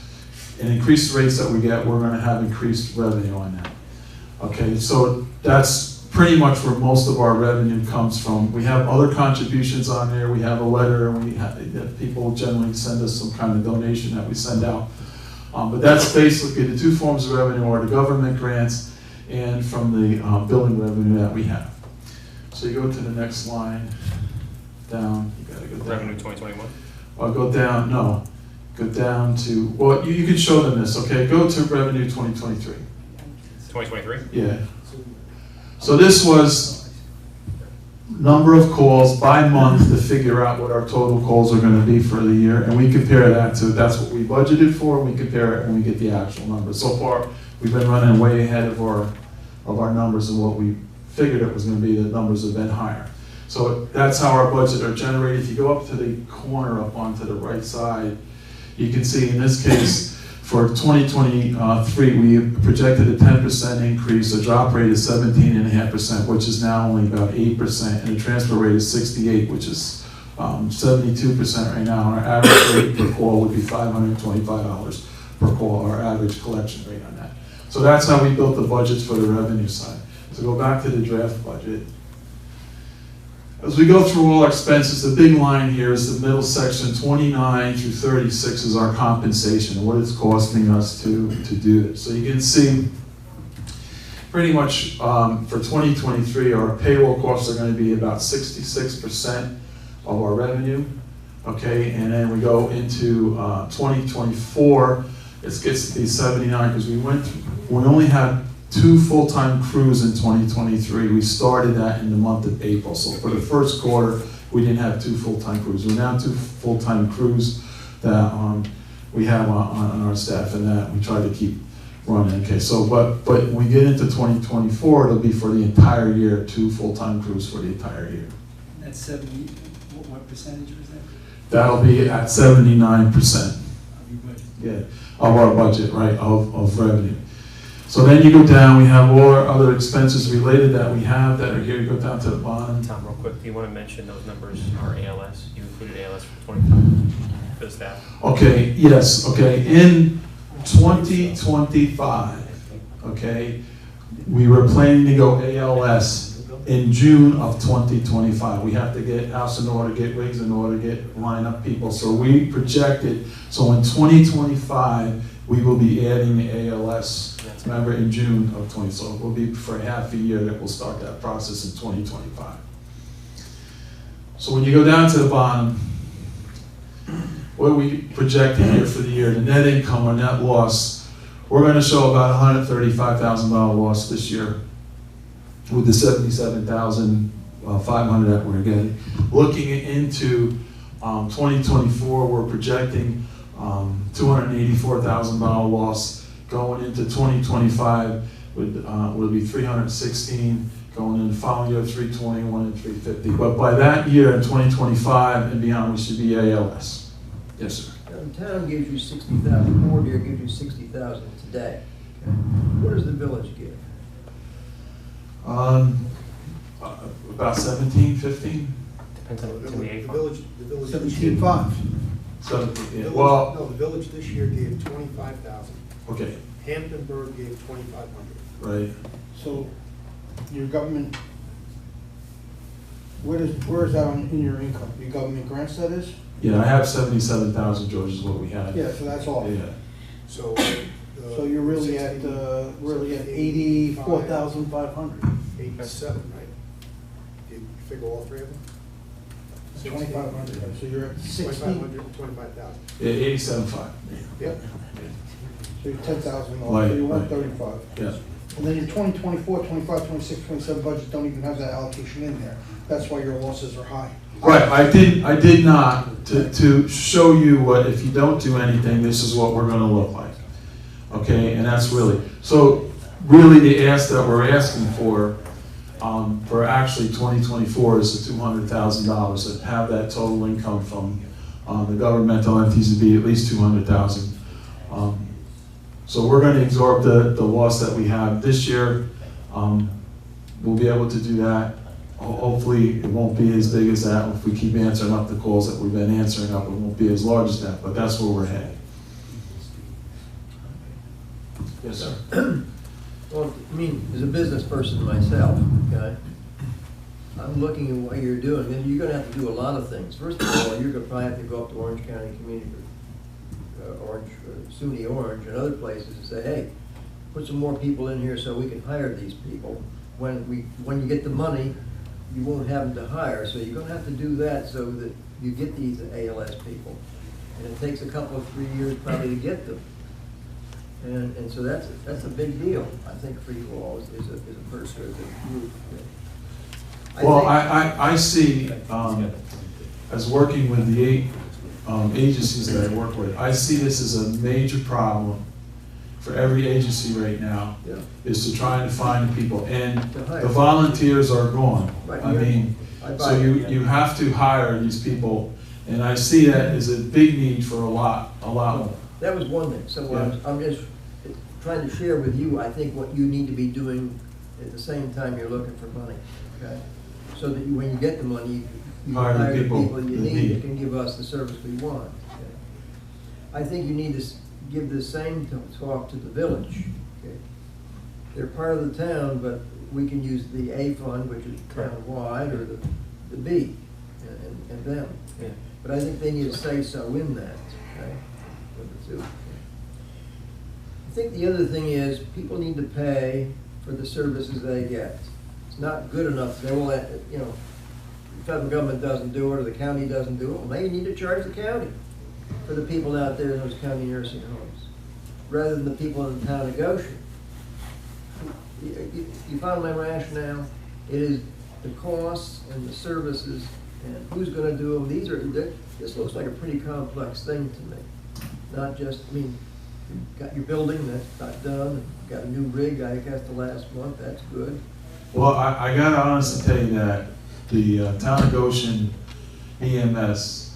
and increase the rates that we get, we're gonna have increased revenue on that. Okay, so that's pretty much where most of our revenue comes from. We have other contributions on there. We have a letter, and we have, people generally send us some kind of donation that we send out. But that's basically the two forms of revenue are the government grants and from the building revenue that we have. So you go to the next line, down, you gotta go down. Revenue 2021? Or go down, no, go down to, well, you can show them this, okay? Go to revenue 2023. 2023? Yeah. So this was number of calls by month to figure out what our total calls are gonna be for the year, and we compare that to, that's what we budgeted for, and we compare it when we get the actual numbers. So far, we've been running way ahead of our numbers and what we figured it was gonna be. The numbers have been higher. So that's how our budgets are generated. If you go up to the corner up onto the right side, you can see in this case, for 2023, we projected a 10% increase, a drop rate is 17.5%, which is now only about 8%, and the transfer rate is 68, which is 72% right now. Our average rate per call would be $525 per call, our average collection rate on that. So that's how we built the budgets for the revenue side. So go back to the draft budget. As we go through all our expenses, the big line here is the middle section, 29 through 36 is our compensation, what it's costing us to do this. So you can see pretty much for 2023, our payroll costs are going to be about 66% of our revenue, okay? And then we go into 2024, it gets to be 79 because we only had 2 full-time crews in 2023. We started that in the month of April. So for the first quarter, we didn't have 2 full-time crews. We're now 2 full-time crews that we have on our staff, and that we try to keep running. Okay, so but when we get into 2024, it'll be for the entire year, 2 full-time crews for the entire year. That's 70, what percentage was that? That'll be at 79%. Of your budget? Yeah, of our budget, right, of revenue. So then you go down, we have all our other expenses related that we have that are here. You go down to the bottom. Tom, real quick, do you want to mention those numbers are ALS? You included ALS for 25 for the staff? Okay, yes, okay. In 2025, okay, we were planning to go ALS in June of 2025. We have to get house in order, get rigs in order, get line up people. So we projected, so in 2025, we will be adding the ALS, remember, in June of 20, so it will be for half a year that we'll start that process in 2025. So when you go down to the bottom, what are we projecting here for the year? The net income or net loss, we're going to show about $135,000 loss this year with the $77,500 that we're getting. Looking into 2024, we're projecting $284,000 loss. Going into 2025 will be 316. Going into the following year, 321 and 350. But by that year, in 2025 and beyond, we should be ALS. Yes, sir. Now, the town gives you 60,000, Fort Deer gives you 60,000 today. Okay. What does the village give? About 17, 15. Depends on what's in the A The fund. village this year. 17.5. 17, yeah. No, Well, the village this year gave 25,000. okay, Hamptonburg gave 2,500. right. So your government, where is that in your income? Your government grants, that is? Yeah, I have 77,000, George, is what we had. Yeah, so that's all. Yeah. So. So you're really at 84,500. 87, right? Did you figure all 3 of them? 2,500, so you're at 60. 2,500, 25,000. Yeah, 87.5. Yeah. So you're 10,000 off, Right, so you're right. 135. Yeah. And then your 2024, 25, 26, 27 budgets don't even have that allocation in there. That's why your losses are high. Right, I did not, to show you what, if you don't do anything, this is what we're gonna look like. Okay, and that's really, so really the ask that we're asking for actually 2024 is the $200,000, to have that total income from the governmental entities to be at least 200,000. So we're going to absorb the loss that we have this year. We'll be able to do that. hopefully it won't be as big as that. If we keep answering up the calls that we've been answering up, it won't be as large as that, but that's where we're headed. Yes, sir. Well, I mean, as a business person myself, okay, I'm looking at what you're doing, and you're gonna have to do a lot of things. First of all, you're gonna probably have to go up to Orange County Community, SUNY Orange and other places and say, hey, put some more people in here so we can hire these people. When you get the money, you won't have them to hire, so you're gonna have to do that so that you get these ALS people. And it takes a couple of 3 years probably to get them. And so that's a big deal, I think, for you all as a person, as a group. Well, I see, as working with the 8 agencies that I work with, I see this as a major problem for every agency right now, Yeah. is to try and find people, and To hire. the volunteers are gone. Right, I yeah. mean, I buy so it. you have to hire these people, and I see that as a big need for a lot more. That was one thing, so Yeah. I'm just trying to share with you, I think, what you need to be doing at the same time you're looking for money, okay? So that when you get the money, you Hire the hire the people people you that need need. that can give us the service we want. Okay? I think you need to give the same talk to the village, okay? They're part of the town, but we can use the A fund, which is town-wide, or the B, and them. Yeah. But I think they need to say so in that, okay? With the two. I think the other thing is, people need to pay for the services they get. It's not good enough, they will, you know, the federal government doesn't do it, or the county doesn't do it, well, maybe you need to charge the county for the people out there in those county nursing homes, rather than the people in the town of Goshen. You follow my rationale? It is the costs and the services, and who's gonna do them. This looks like a pretty complex thing to me. Not just, I mean, you've got your building, that's not done, you've got a new rig, I guess, the last month, that's good. Well, I gotta honestly tell you that the town of Goshen EMS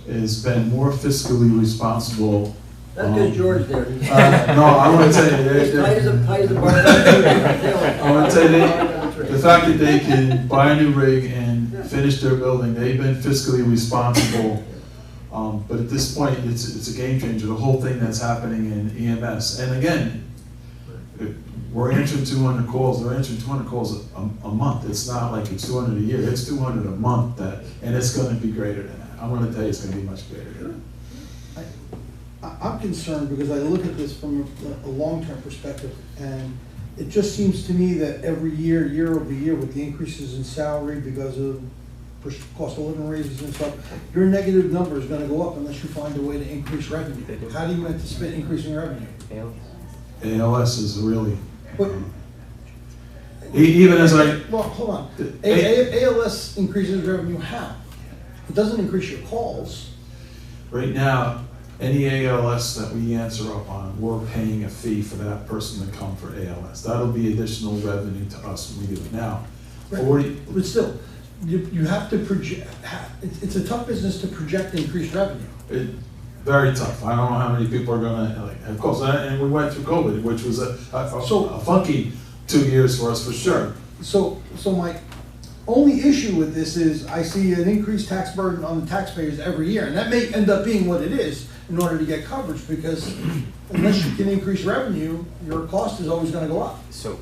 has been more fiscally responsible. That's because George there. No, I wanna tell you, He's tight as a bar. I wanna tell you, the fact that they can buy a new rig and finish their building, they've been fiscally responsible. But at this point, it's a game changer, the whole thing that's happening in EMS. And again, we're answering 200 calls, they're answering 200 calls a month. It's not like it's 200 a year, it's 200 a month, and it's gonna be greater than that. I'm gonna tell you it's gonna be much greater than that. I'm concerned because I look at this from a long-term perspective, and it just seems to me that every year, year over year, with the increases in salary because of cost of living raises and stuff, your negative number is gonna go up unless you find a way to increase revenue. How do you anticipate increasing revenue? ALS is really, But, even as I, well, hold on. A- ALS increases revenue how? It doesn't increase your calls. right now, any ALS that we answer up on, we're paying a fee for that person to come for ALS. That'll be additional revenue to us when we do it now. 40, But still, you have to project, it's a tough business to project increased revenue. very tough. I don't know how many people are gonna, like, of course, and we went through COVID, which was a funky 2 years for us for sure. So my only issue with this is I see an increased tax burden on the taxpayers every year, and that may end up being what it is in order to get coverage, because unless you can increase revenue, your cost is always gonna go up. So,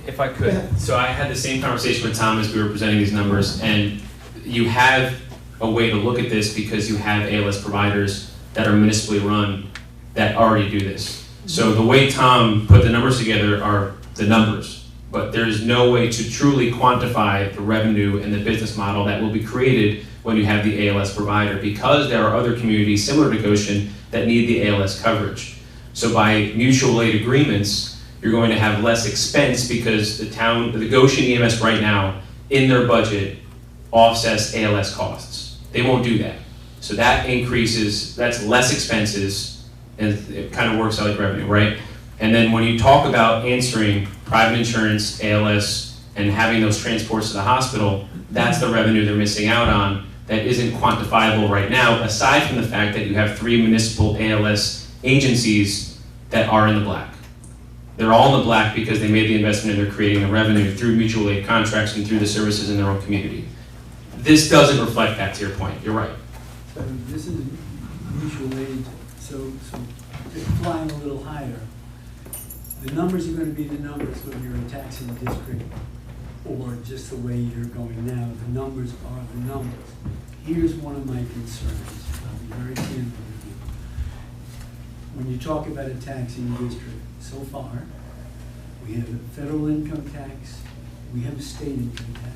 if I could, so I had the same conversation with Tom as we were presenting these numbers, and you have a way to look at this because you have ALS providers that are municipally run that already do this. So the way Tom put the numbers together are the numbers, but there's no way to truly quantify the revenue and the business model that will be created when you have the ALS provider, because there are other communities similar to Goshen that need the ALS coverage. So by mutual aid agreements, you're going to have less expense because the Goshen EMS right now, in their budget, offsets ALS costs. They won't do that. So that increases, that's less expenses, and it kind of works out like revenue, right? And then when you talk about answering private insurance, ALS, and having those transports to the hospital, that's the revenue they're missing out on that isn't quantifiable right now, aside from the fact that you have 3 municipal ALS agencies that are in the black. They're all in the black because they made the investment and they're creating the revenue through mutual aid contracts and through the services in their own community. This doesn't reflect that, to your point. You're right. So this is mutual aid, so just flying a little higher. The numbers are gonna be the numbers when you're a taxing district or just the way you're going now. The numbers are the numbers. Here's one of my concerns. I'll be very candid with you. When you talk about a taxing district, so far, we have a federal income tax, we have a state income tax,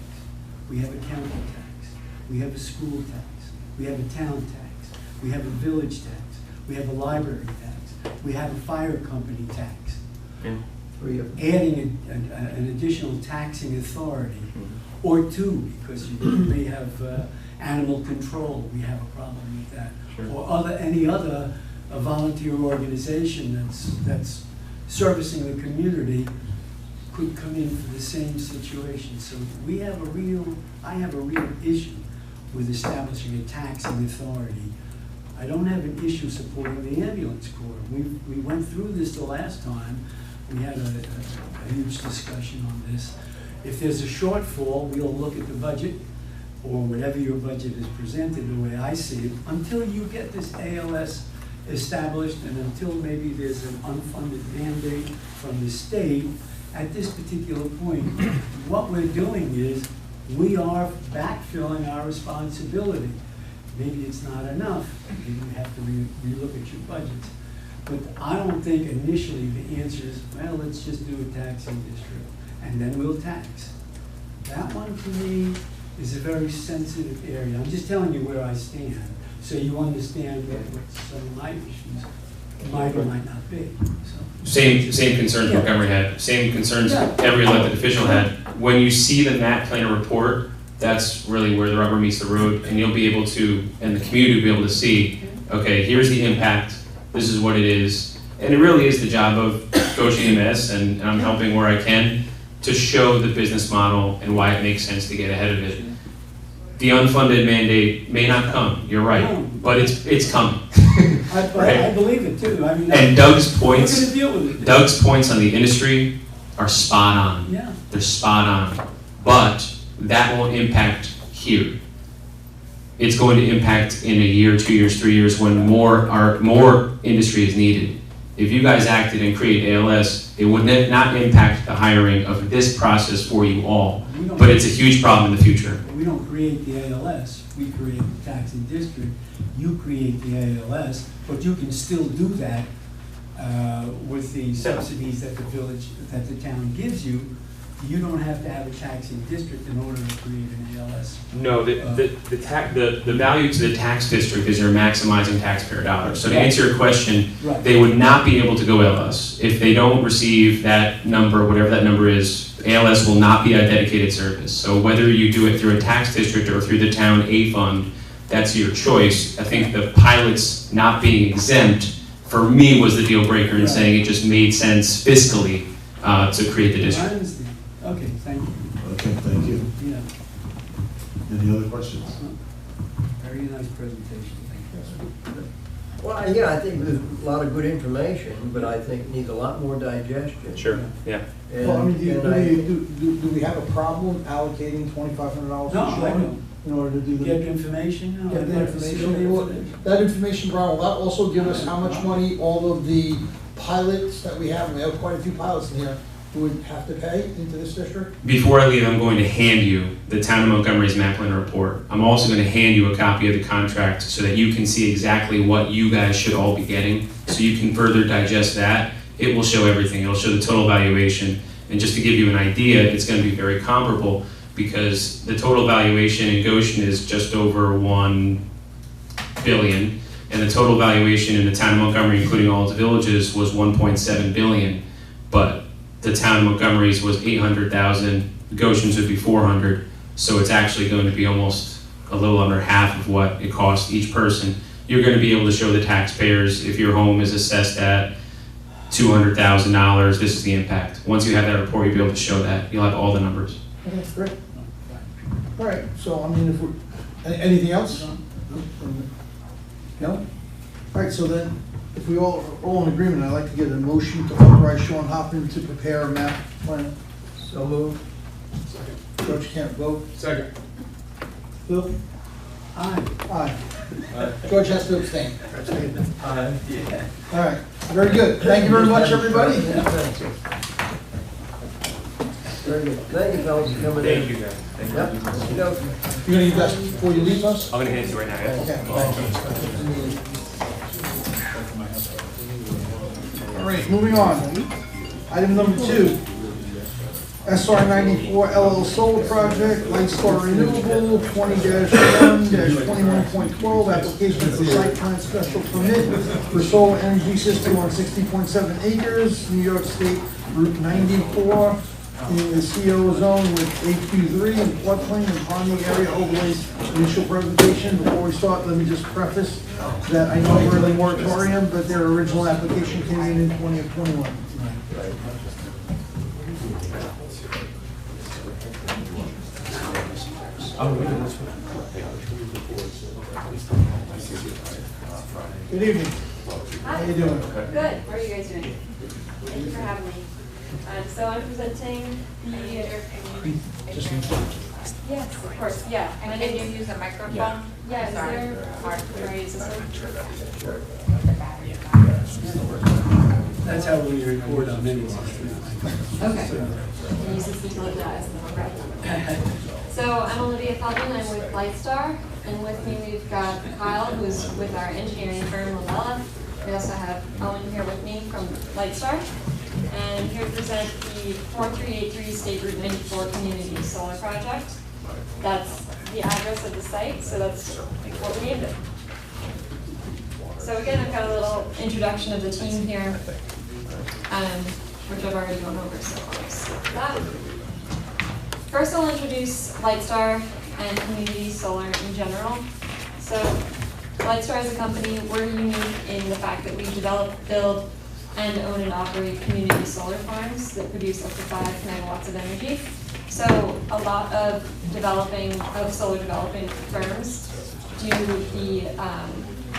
we have a county tax, we have a school tax, we have a town tax, we have a village tax, we have a library tax, we have a fire company tax. Yeah. Three of them. Adding an additional taxing authority, or two, because you may have animal control, we have a problem with that. Sure. Or any other volunteer organization that's servicing the community could come in for the same situation. So I have a real issue with establishing a taxing authority. I don't have an issue supporting the ambulance corps. We went through this the last time. We had a huge discussion on this. If there's a shortfall, we'll look at the budget, or whatever your budget is presented, the way I see it, until you get this ALS established and until maybe there's an unfunded mandate from the state. At this particular point, what we're doing is we are backfilling our responsibility. Maybe it's not enough. Maybe we have to relook at your budgets. But I don't think initially the answer is, well, let's just do a taxing district and then we'll tax. That one to me is a very sensitive area. I'm just telling you where I stand, so you understand what some of my issues might or might not be. So. Same concerns Montgomery had, same concerns every elected official had. When you see the MAP planner report, that's really where the rubber meets the road, and you'll be able to, and the community will be able to see, okay, here's the impact, this is what it is. And it really is the job of Goshen EMS, and I'm helping where I can, to show the business model and why it makes sense to get ahead of it. The unfunded mandate may not come, you're right, but it's coming. I believe it too. I mean, and Doug's points, we're gonna deal with it. Doug's points on the industry are spot on. Yeah. They're spot on. But that won't impact here. It's going to impact in a year, 2 years, 3 years when more industry is needed. If you guys acted and created ALS, it would not impact the hiring of this process for you all. But it's a huge problem in the future. We don't create the ALS, we create the taxing district. You create the ALS, but you can still do that with the subsidies that the town gives you. You don't have to have a taxing district in order to create an ALS. No, the value to the tax district is you're maximizing taxpayer dollars. So to answer your question, they would not be able to go ALS. If they don't receive that number, whatever that number is, ALS will not be a dedicated service. So whether you do it through a tax district or through the town A fund, that's your choice. I think the pilots not being exempt, for me, was the deal breaker in saying it just made sense fiscally to create the district. I understand. Okay, thank you. Okay, thank you. Yeah. Any other questions? Very nice presentation, thank you. Well, yeah, I think there's a lot of good information, but I think it needs a lot more digestion. Sure, yeah. And, Well, I mean, and do we have a problem allocating $2,500 No, to I Sean don't. in order to do the? Get information? Get the I'd like to see information. all Well, the information. that information, Brian, will that also give us how much money all of the pilots that we have quite a few pilots in here, would have to pay into this district? Before I leave, I'm going to hand you the Town of Montgomery's map plan report. I'm also going to hand you a copy of the contract so that you can see exactly what you guys should all be getting, so you can further digest that. It will show everything. It'll show the total valuation. And just to give you an idea, it's going to be very comparable because the total valuation in Goshen is just over $1 billion, and the total valuation in the Town of Montgomery, including all the villages, was $1.7 billion. But the Town of Montgomery's was 800,000, Goshen's would be 400, so it's actually going to be almost a little under half of what it costs each person. You're going to be able to show the taxpayers if your home is assessed at $200,000, this is the impact. Once you have that report, you'll be able to show that. You'll have all the numbers. Okay, great. All right, so I mean, if we're, anything else? No? All right, so then, if we all in agreement, I'd like to get a motion to authorize Sean Hoffman to prepare a map plan. So moved. George can't vote. Second. Bill? Aye. Aye. George has to abstain. Aye. Yeah. All right, very good. Thank you very much, everybody. Very good. Thank you, fellas, for coming in. Thank you, guys. Thank you. Yep. You know, You're gonna need that before you leave us? I'm gonna hand it to you right now, yeah? Okay, thank you. All right, moving on. Item number 2. SR 94 LL Solar Project, Lightstar Renewable, 20-1-21.12, application for site plan special permit for solar energy system on 60.7 acres, New York State Route 94, in the CO zone with AQ3 and floodplain and ponding area overlays. Initial presentation. Before we start, let me just preface that I know we're in the moratorium, but their original application came in 2021. Good evening. How you doing? Good. How are you guys doing? Thank you for having me. So I'm presenting the. Yes, of course. Yeah. And can you use a microphone? Yeah. Is Sorry. there? Can I use this one? That's how we record on many systems. Okay. Can use this until it dies. So I'm Olivia Feldman. I'm with Lightstar, and with me we've got Kyle, who's with our engineering firm, Labella. We also have Owen here with me from Lightstar. And here to present the 4383 State Route 94 Community Solar Project. That's the address of the site, so that's what we named it. So again, I've got a little introduction of the team here, which I've already gone over, so I'll skip that. First, I'll introduce Lightstar and community solar in general. So Lightstar as a company, we're unique in the fact that we develop, build, and own and operate community solar farms that produce up to 5 megawatts of energy. So a lot of solar developing firms do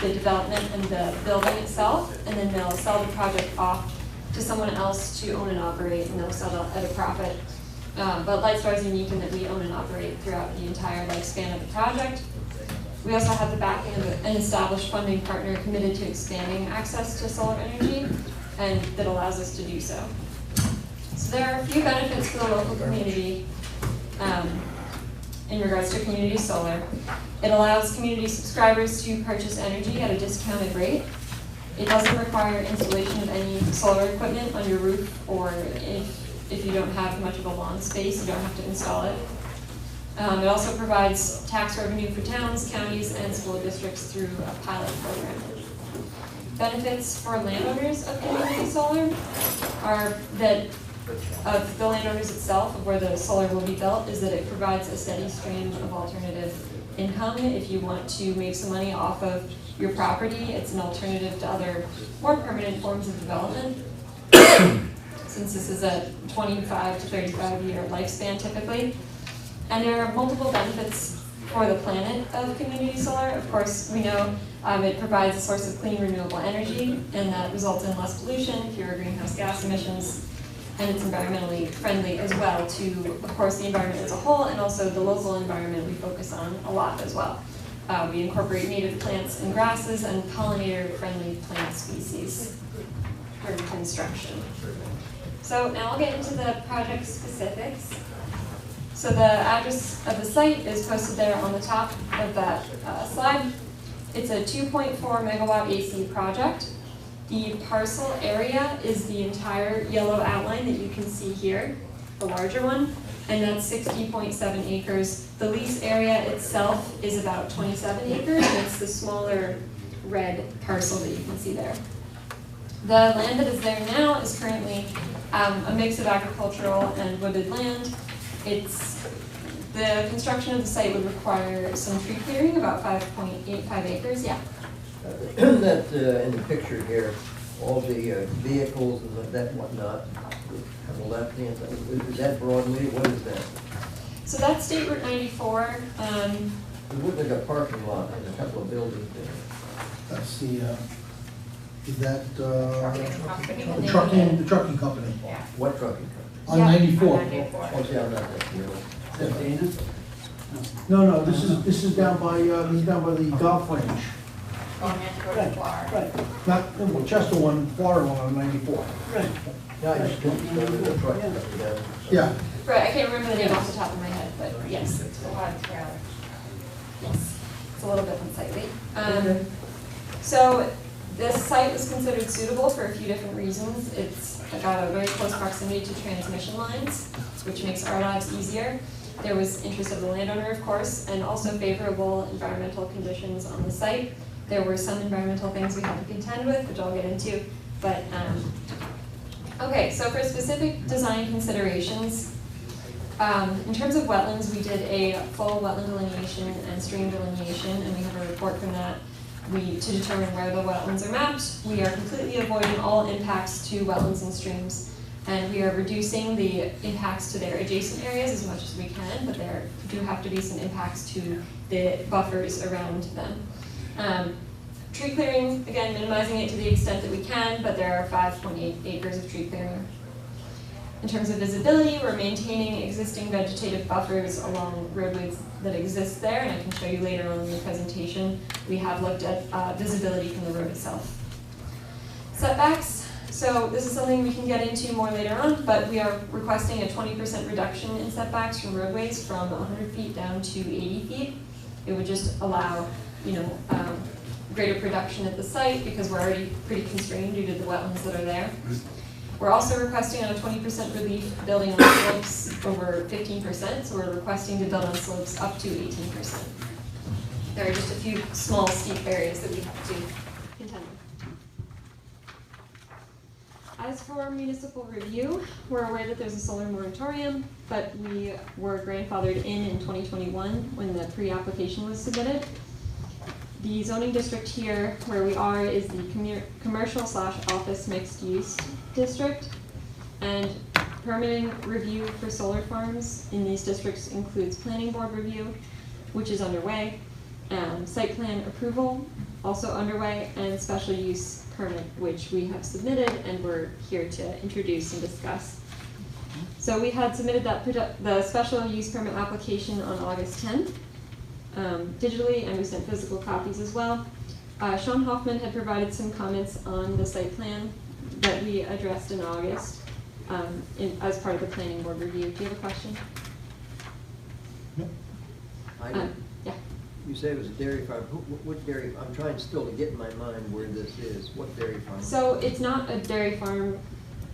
the development and the building itself, and then they'll sell the project off to someone else to own and operate, and they'll sell it at a profit. But Lightstar is unique in that we own and operate throughout the entire lifespan of the project. We also have the backing of an established funding partner committed to expanding access to solar energy, and that allows us to do so. So there are a few benefits for the local community in regards to community solar. It allows community subscribers to purchase energy at a discounted rate. It doesn't require installation of any solar equipment on your roof, or if you don't have much of a lawn space, you don't have to install it. It also provides tax revenue for towns, counties, and school districts through a pilot program. Benefits for landowners of community solar are that of the landowners itself, of where the solar will be built, is that it provides a steady stream of alternative income. If you want to make some money off of your property, it's an alternative to other more permanent forms of development. Since this is a 25 to 35 year lifespan typically. And there are multiple benefits for the planet of community solar. Of course, we know it provides a source of clean, renewable energy, and that results in less pollution, fewer greenhouse gas emissions, and it's environmentally friendly as well to, of course, the environment as a whole, and also the local environment we focus on a lot as well. We incorporate native plants and grasses and pollinator-friendly plant species during construction. So now I'll get into the project specifics. So the address of the site is posted there on the top of that slide. It's a 2.4 megawatt AC project. The parcel area is the entire yellow outline that you can see here, the larger one, and that's 60.7 acres. The lease area itself is about 27 acres, and it's the smaller red parcel that you can see there. The land that is there now is currently a mix of agricultural and wooded land. The construction of the site would require some tree clearing, about 5.85 acres, yeah. That in the picture here, all the vehicles and that whatnot, on the left hand side, is that Broadway? What is that? So that's State Route 94. It looks like a parking lot and a couple of buildings there. That's the Is that, Trucking. trucking, the trucking company Yeah. What trucking on Yeah, 94? on 94. company? Oh, yeah, I'm not that familiar. Is that Dana? No, this is down by, the golf range. Going in toward the bar. Right, Not, the Chester one, Florida one on 94. right. Yeah, I just took the truck company down. Yeah, Right, I can't remember the name off the top of my head, but yes, it's a lot of trailer. Yes, it's a little bit unsightly. So this site was considered suitable for a few different reasons. It's got a very close proximity to transmission lines, which makes our lives easier. There was interest of the landowner, of course, and also favorable environmental conditions on the site. There were some environmental things we had to contend with, which I'll get into, but, okay, so for specific design considerations, in terms of wetlands, we did a full wetland delineation and stream delineation, and we have a report from that. To determine where the wetlands are mapped, we are completely avoiding all impacts to wetlands and streams, and we are reducing the impacts to their adjacent areas as much as we can, but there do have to be some impacts to the buffers around them. Tree clearing, again, minimizing it to the extent that we can, but there are 5.8 acres of tree clearing. In terms of visibility, we're maintaining existing vegetative buffers along roadways that exist there, and I can show you later on in the presentation. We have looked at visibility from the road itself. Setbacks, so this is something we can get into more later on, but we are requesting a 20% reduction in setbacks from roadways from 100 feet down to 80 feet. It would just allow, greater production at the site because we're already pretty constrained due to the wetlands that are there. We're also requesting on a 20% relief building on slopes over 15%, so we're requesting to build on slopes up to 18%. There are just a few small steep areas that we have to contend with. As for municipal review, we're aware that there's a solar moratorium, but we were grandfathered in 2021 when the pre-application was submitted. The zoning district here, where we are, is the commercial/office mixed-use district. And permitting review for solar farms in these districts includes planning board review, which is underway, site plan approval, also underway, and special use permit, which we have submitted and we're here to introduce and discuss. So we had submitted the special use permit application on August 10th. Digitally, and we sent physical copies as well. Sean Hoffman had provided some comments on the site plan that we addressed in August as part of the planning board review. Do you have a question? Yeah. You say it was a dairy farm. What dairy? I'm trying still to get in my mind where this is. What dairy farm? So it's not a dairy farm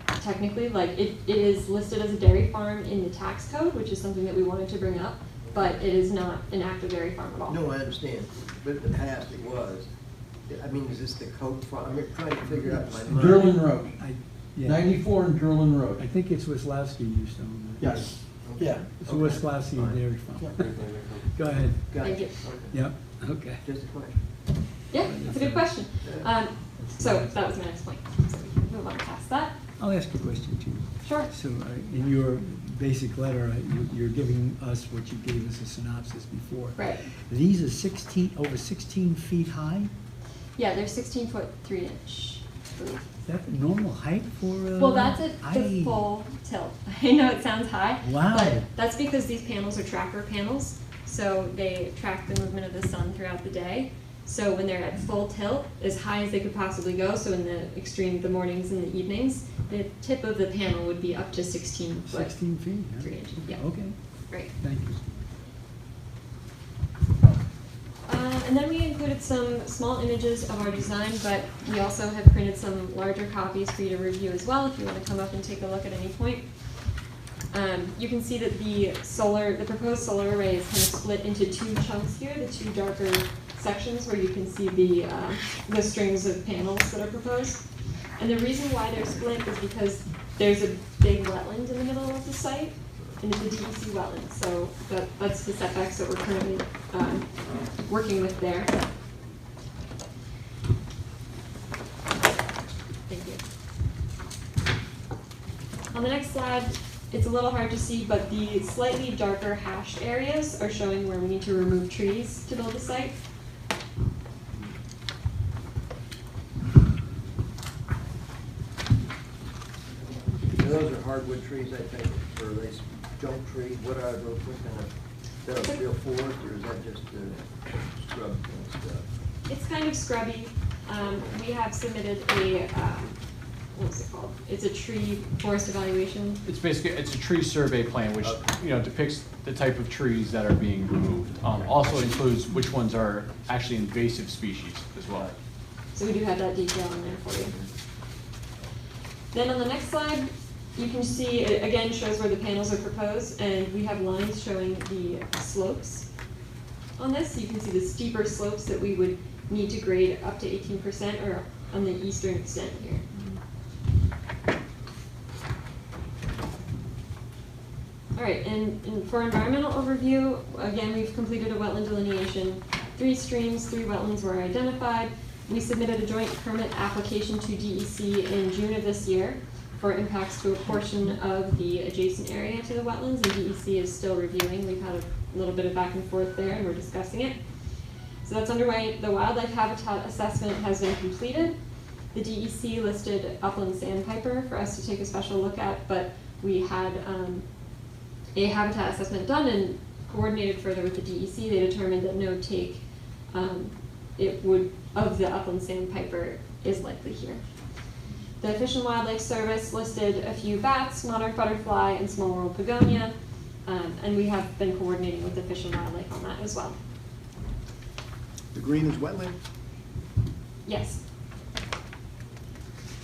technically. Like it is listed as a dairy farm in the tax code, which is something that we wanted to bring up. But it is not an active dairy farm at all. No, I understand, but in the past it was. I mean, is this the code farm? I'm trying to figure out my mind. Derlin Road, Yeah. 94 and Derlin Road. I think it's Wislowski used to own that. Yes, yeah. It's a Wislowski Dairy Farm. Go ahead. Thank you. Yep, okay. Just a question. Yeah, that's a good question. So that was my next point. So we can move on past that. I'll ask a question too. Sure. So in your basic letter, you're giving us what you gave us a synopsis before. Right. These are over 16 feet high? Yeah, they're 16 foot 3 inch, I believe. Is that the normal height for Well, that's at the full tilt. I know it sounds high. Wow. But that's because these panels are tracker panels, so they track the movement of the sun throughout the day. So when they're at full tilt, as high as they could possibly go, so in the extreme, the mornings and the evenings, the tip of the panel would be up to 16 foot. 16 feet, huh? 3 inches, yeah. Okay, Right. thank you. And then we included some small images of our design, but we also have printed some larger copies for you to review as well if you want to come up and take a look at any point. You can see that the proposed solar array is kind of split into two chunks here, the two darker sections where you can see the strings of panels that are proposed. And the reason why they're split is because there's a big wetland in the middle of the site, and it's a DEC wetland, so that's the setbacks that we're currently working with there. Thank you. On the next slide, it's a little hard to see, but the slightly darker hashed areas are showing where we need to remove trees to build the site. hardwood trees, I think, or are they junk trees? What kind of, is that a real forest, or is that just scrub and stuff? It's kind of scrubby. We have submitted a, what's it called? It's a tree forest evaluation. It's basically, it's a tree survey plan, which, you know, depicts the type of trees that are being removed. Also includes which ones are actually invasive species as well. So we do have that detail in there for you. Then on the next slide, you can see, it again shows where the panels are proposed, and we have lines showing the slopes on this. So you can see the steeper slopes that we would need to grade up to 18% or on the eastern extent here. All right, and for environmental overview, again, we've completed a wetland delineation. 3 streams, 3 wetlands were identified. We submitted a joint permit application to DEC in June of this year for impacts to a portion of the adjacent area to the wetlands, and DEC is still reviewing. We've had a little bit of back and forth there, and we're discussing it. So that's underway. The wildlife habitat assessment has been completed. The DEC listed upland sandpiper for us to take a special look at, but we had a habitat assessment done and coordinated further with the DEC. They determined that no take of the upland sandpiper is likely here. The Fish and Wildlife Service listed a few bats, monarch butterfly, and small world begonia, and we have been coordinating with the Fish and Wildlife on that as well. The green is wetland? Yes.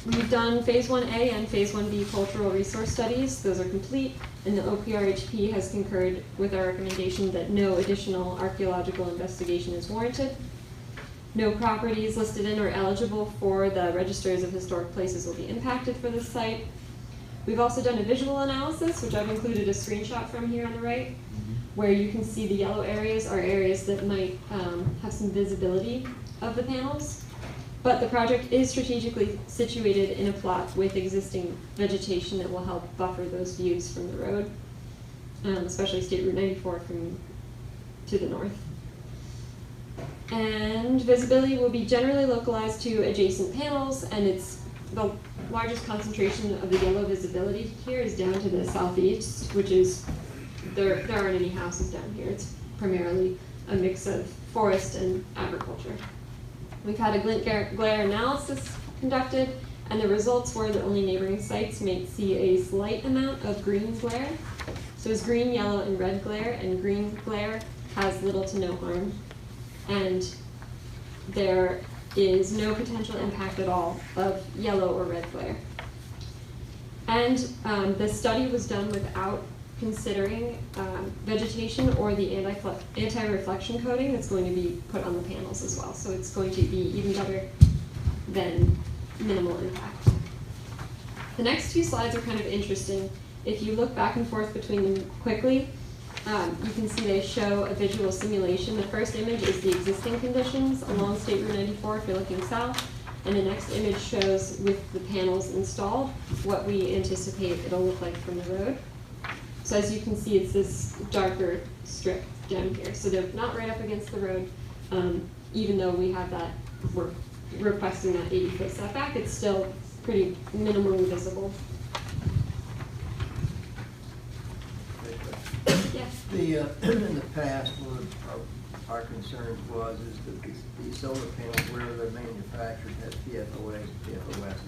We've done phase 1A and phase 1B cultural resource studies. Those are complete, and the OPRHP has concurred with our recommendation that no additional archaeological investigation is warranted. No properties listed in or eligible for the registers of historic places will be impacted for this site. We've also done a visual analysis, which I've included a screenshot from here on the right, where you can see the yellow areas are areas that might have some visibility of the panels. But the project is strategically situated in a plot with existing vegetation that will help buffer those views from the road, especially State Route 94 to the north. And visibility will be generally localized to adjacent panels, and it's the largest concentration of the yellow visibility here is down to the southeast, which is, there aren't any houses down here. It's primarily a mix of forest and agriculture. We've had a glint glare analysis conducted, and the results were that only neighboring sites may see a slight amount of green glare. So it's green, yellow, and red glare, and green glare has little to no harm. And there is no potential impact at all of yellow or red glare. And the study was done without considering vegetation or the anti-reflection coating that's going to be put on the panels as well. So it's going to be even better than minimal impact. The next 2 slides are kind of interesting. If you look back and forth between them quickly, you can see they show a visual simulation. The first image is the existing conditions along State Route 94 if you're looking south, and the next image shows with the panels installed what we anticipate it'll look like from the road. So as you can see, it's this darker strip down here. So they're not right up against the road, even though we have that, we're requesting that 80-foot setback, it's still pretty minimally visible. Yes. In the past, one of our concerns was that the solar panels, where they're manufactured, had PFOAs, PFOSs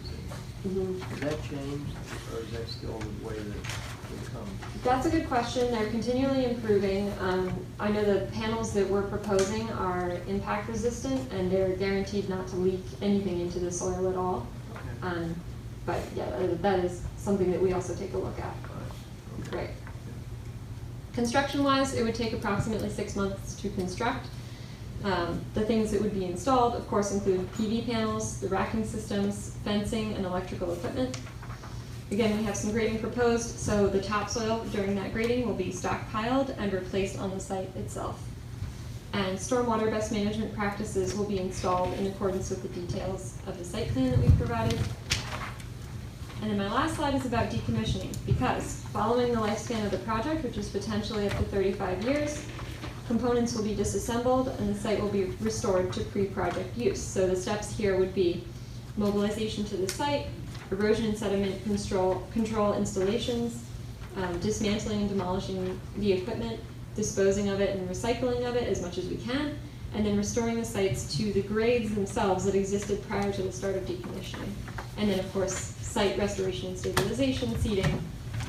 in them. Has that changed, or is that still the way that they come? That's a good question. They're continually improving. I know the panels that we're proposing are impact resistant, and they're guaranteed not to leak anything into the soil at all. Okay. But yeah, that is something that we also take a look at. Okay. Right. Construction-wise, it would take approximately 6 months to construct. The things that would be installed, of course, include PV panels, the racking systems, fencing, and electrical equipment. Again, we have some grading proposed, so the topsoil during that grading will be stockpiled and replaced on the site itself. And stormwater best management practices will be installed in accordance with the details of the site plan that we've provided. And then my last slide is about decommissioning, because following the lifespan of the project, which is potentially up to 35 years, components will be disassembled and the site will be restored to pre-project use. So the steps here would be mobilization to the site, erosion and sediment control installations, dismantling and demolishing the equipment, disposing of it and recycling of it as much as we can, and then restoring the sites to the grades themselves that existed prior to the start of decommissioning. And then, of course, site restoration and stabilization, seeding,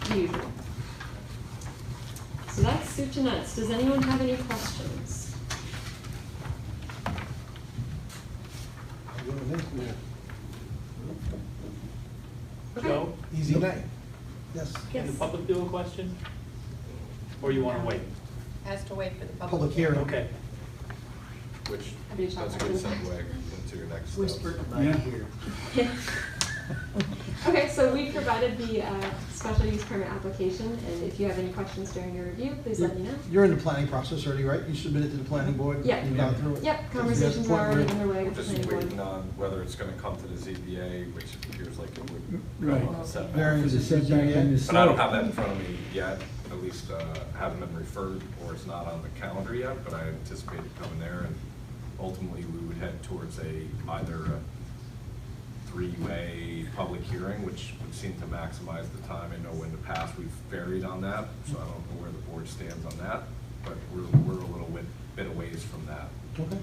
the usual. So that's soup to nuts. Does anyone have any questions? Okay. Joe, Easy night. Yes. can the public do a question? Or you wanna wait? Has to wait for the Public hearing. Okay. Which, Happy to talk that's a good about segue into your next step. Whisper Yeah. right here. Okay, so we provided the special use permit application, and if you have any questions during your review, please let me know. You're in the planning process already, right? You submitted to the planning board? Yeah. You've gone through it? Yep, conversations are already underway with the Just planning board. waiting on whether it's gonna come to the ZBA, which appears like it would Right. go on the setback. Variance. For the setback and the But I don't slope. have that in front of me yet, at least haven't been referred, or it's not on the calendar yet, but I anticipate it coming there, and ultimately we would head towards either a three-way public hearing, which would seem to maximize the time. I know in the past we've varied on that, so I don't know where the board stands on that, but we're a little bit of ways from that. Okay.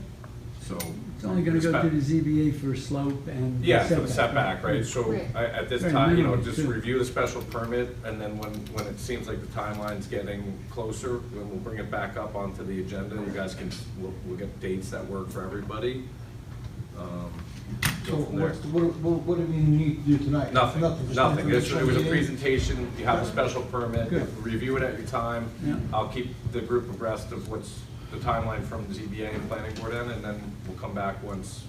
So. It's only gonna go to the ZBA for slope and. Yeah, for the setback, right? So Right. at this Right, time, minimum, just too. review the special permit, and then when it seems like the timeline's getting closer, then we'll bring it back up onto the agenda. You guys can, we'll get dates that work for everybody. So Go from there. what do we need to do tonight? Nothing. Just It was a information. presentation, you have a special permit, Good. review it at your time. Yeah. I'll keep the group abreast of what's the timeline from the ZBA and planning board end, and then we'll come back once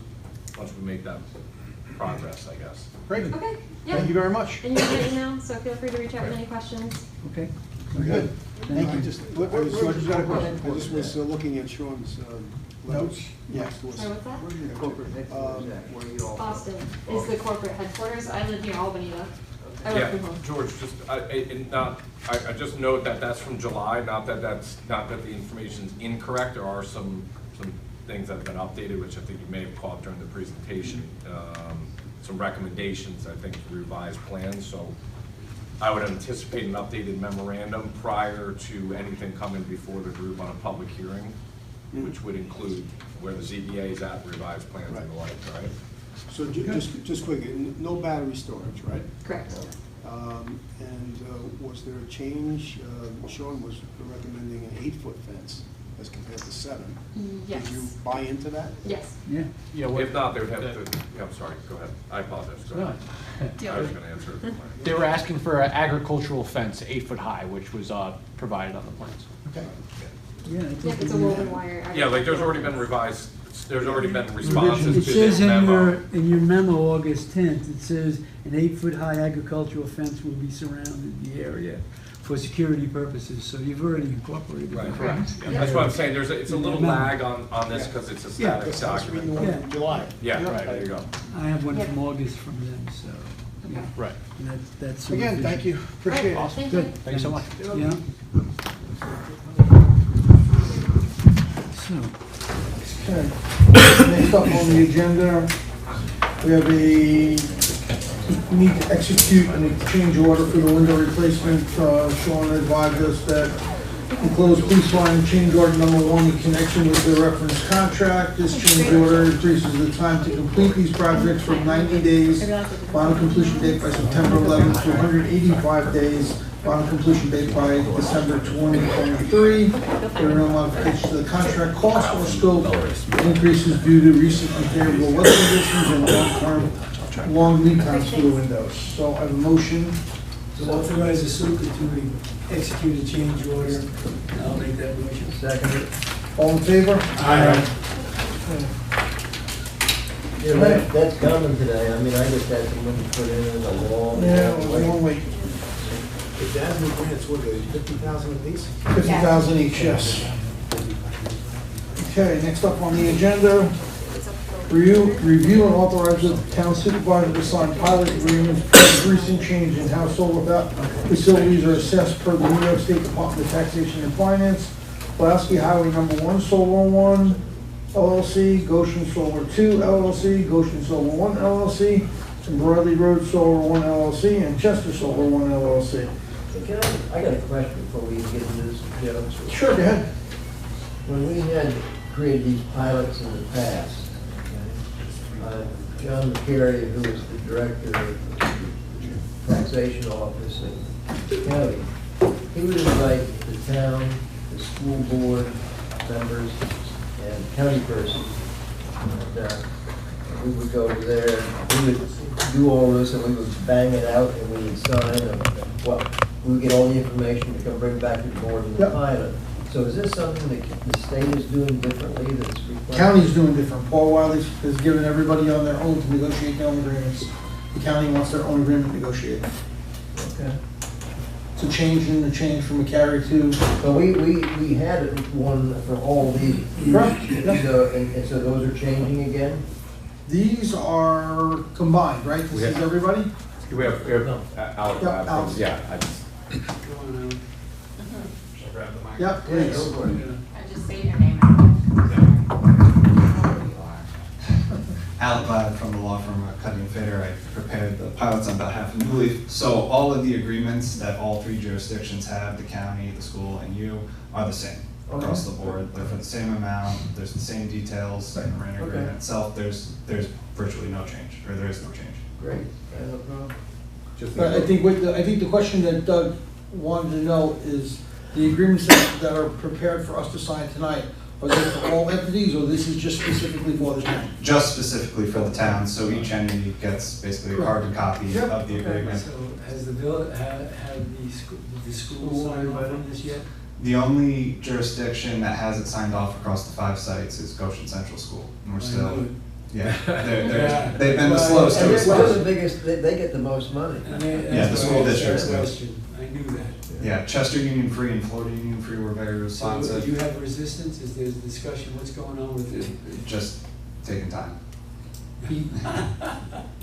we make that progress, I guess. Great. Okay, yeah. Thank you very much. And you have my email, so feel free to reach out with any questions. Okay. We're good. Thank you. George's got a question. I just was looking at Sean's Notes? next to us. Sorry, what's that? Where's your corporate headquarters at? Where you all? Boston is the corporate headquarters. I live near Albany though. I work Yeah, from home. George, just, I just note that that's from July, not that the information's incorrect. There are some things that have been updated, which I think you may have caught during the presentation. Some recommendations, I think, to revise plans, so I would anticipate an updated memorandum prior to anything coming before the group on a public hearing, which would include where the ZBA is at, revised plans and the like, right? So just quickly, no battery storage, right? Correct. And was there a change? Sean was recommending an 8-foot fence as compared to 7. Yes. Did you buy into that? Yes. Yeah. Yeah, what- If not, they would have to, yeah, I'm sorry, go ahead. I apologize, go ahead. I was gonna answer it. They were asking for an agricultural fence, 8 foot high, which was provided on the plans. Okay. Yeah. I Yeah, think it's a we- woven wire. Yeah, like there's already been revised, there's already been responses It to says this memo. in your memo, August 10th, it says an 8-foot-high agricultural fence will be surrounded the area for security purposes, so you've already incorporated Right. that. Correct. That's what I'm saying, it's a little Yeah. lag on this because it's a static That's I was reading the document. one from July. Yeah, Yeah. right, there you go. I have one Yeah. from August from them, so, yeah, Okay. Right. that's. the Again, thank you. Appreciate it. Right, thank Good. you. Thank you so much. Yeah. So, Okay. Next up on the agenda, we have we need to execute a change order for the window replacement. Sean advised us that enclosed police line change order number 1 in connection with the reference contract. This change order increases the time to complete these projects from 90 days, final completion date by September 11th, to 185 days, final completion date by December 2023. There are no modifications to the contract cost or scope. Increases due to recent unfavorable weather conditions and long lead times for the windows. So I have a motion. to authorize the super to execute a change order, I'll make that motion. Second. All in favor? Aye. Yeah, that's coming today. I mean, I just had some money put in as a long. Yeah, we won't wait. The Jasmine grants, what, are they 50,000 apiece? 50,000 each, yes. Okay, next up on the agenda, review and authorize the town supervisor to sign pilot agreements for recent change in how solar facilities are assessed per the New York State Department of Taxation and Finance. Pulaski Highway number 1, Solar 1 LLC, Goshen Solar 2 LLC, Goshen Solar 1 LLC, Broadley Road Solar One LLC, and Chester Solar One LLC. Hey, I got a question before we get into this, Joe. Sure, go ahead. When we had created these pilots in the past, John McCary, who was the director of the taxation office in the county, he would invite the town, the school board members, and county persons. And we would go over there, and we would do all this, and we would bang it out, and we would sign, we would get all the information to come bring back to the board in the Yep. pilot. So is this something that the state is doing differently that's required? County's doing different. Paul Wiley has given everybody on their own to negotiate their own agreements. The county wants their own agreement negotiated. Okay. It's a change in the change from McCary to. So we had one for all these. Correct. Yep. So, and so those are changing again? These are combined, right? This is everybody? We have Alex. Yep, Alex. Yeah, I just. Yep, please. Go for it. I just say your name. Alec Glad from the law firm Cutting and Fitter. I prepared the pilots on behalf of New Leaf. So all of the agreements that all three jurisdictions have, the county, the school, and you, are the same across the board. They're for the same amount, there's the same details, in the marina agreement itself, there's virtually no change, or there is no change. Great, no problem. But I think the question that Doug wanted to know is, the agreements that are prepared for us to sign tonight, are they for all entities, or this is just specifically for the town? Just specifically for the town, so each entity gets basically a carbon copy of the agreement. So has the village, have the school signed off on this yet? The only jurisdiction that has it signed off across the 5 sites is Goshen Central School, and we're still, they've been the slowest to What are the respond. biggest, they get the most money? Yeah, the school districts do. I knew that. Yeah, Chester Union Free and Florida Union Free were very So responsive. do you have resistance? Is there a discussion? What's going on with it? Just taking time.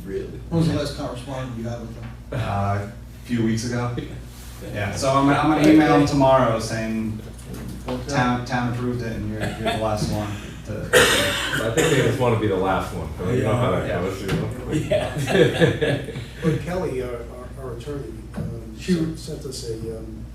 Really? When was the last correspondence you had with them? A few weeks ago. Yeah, so I'm gonna email them tomorrow saying town approved it and you're the last one. I think they just want to be the last one. So you know how that goes. You know? Yeah. But Kelly, our attorney, she sent us a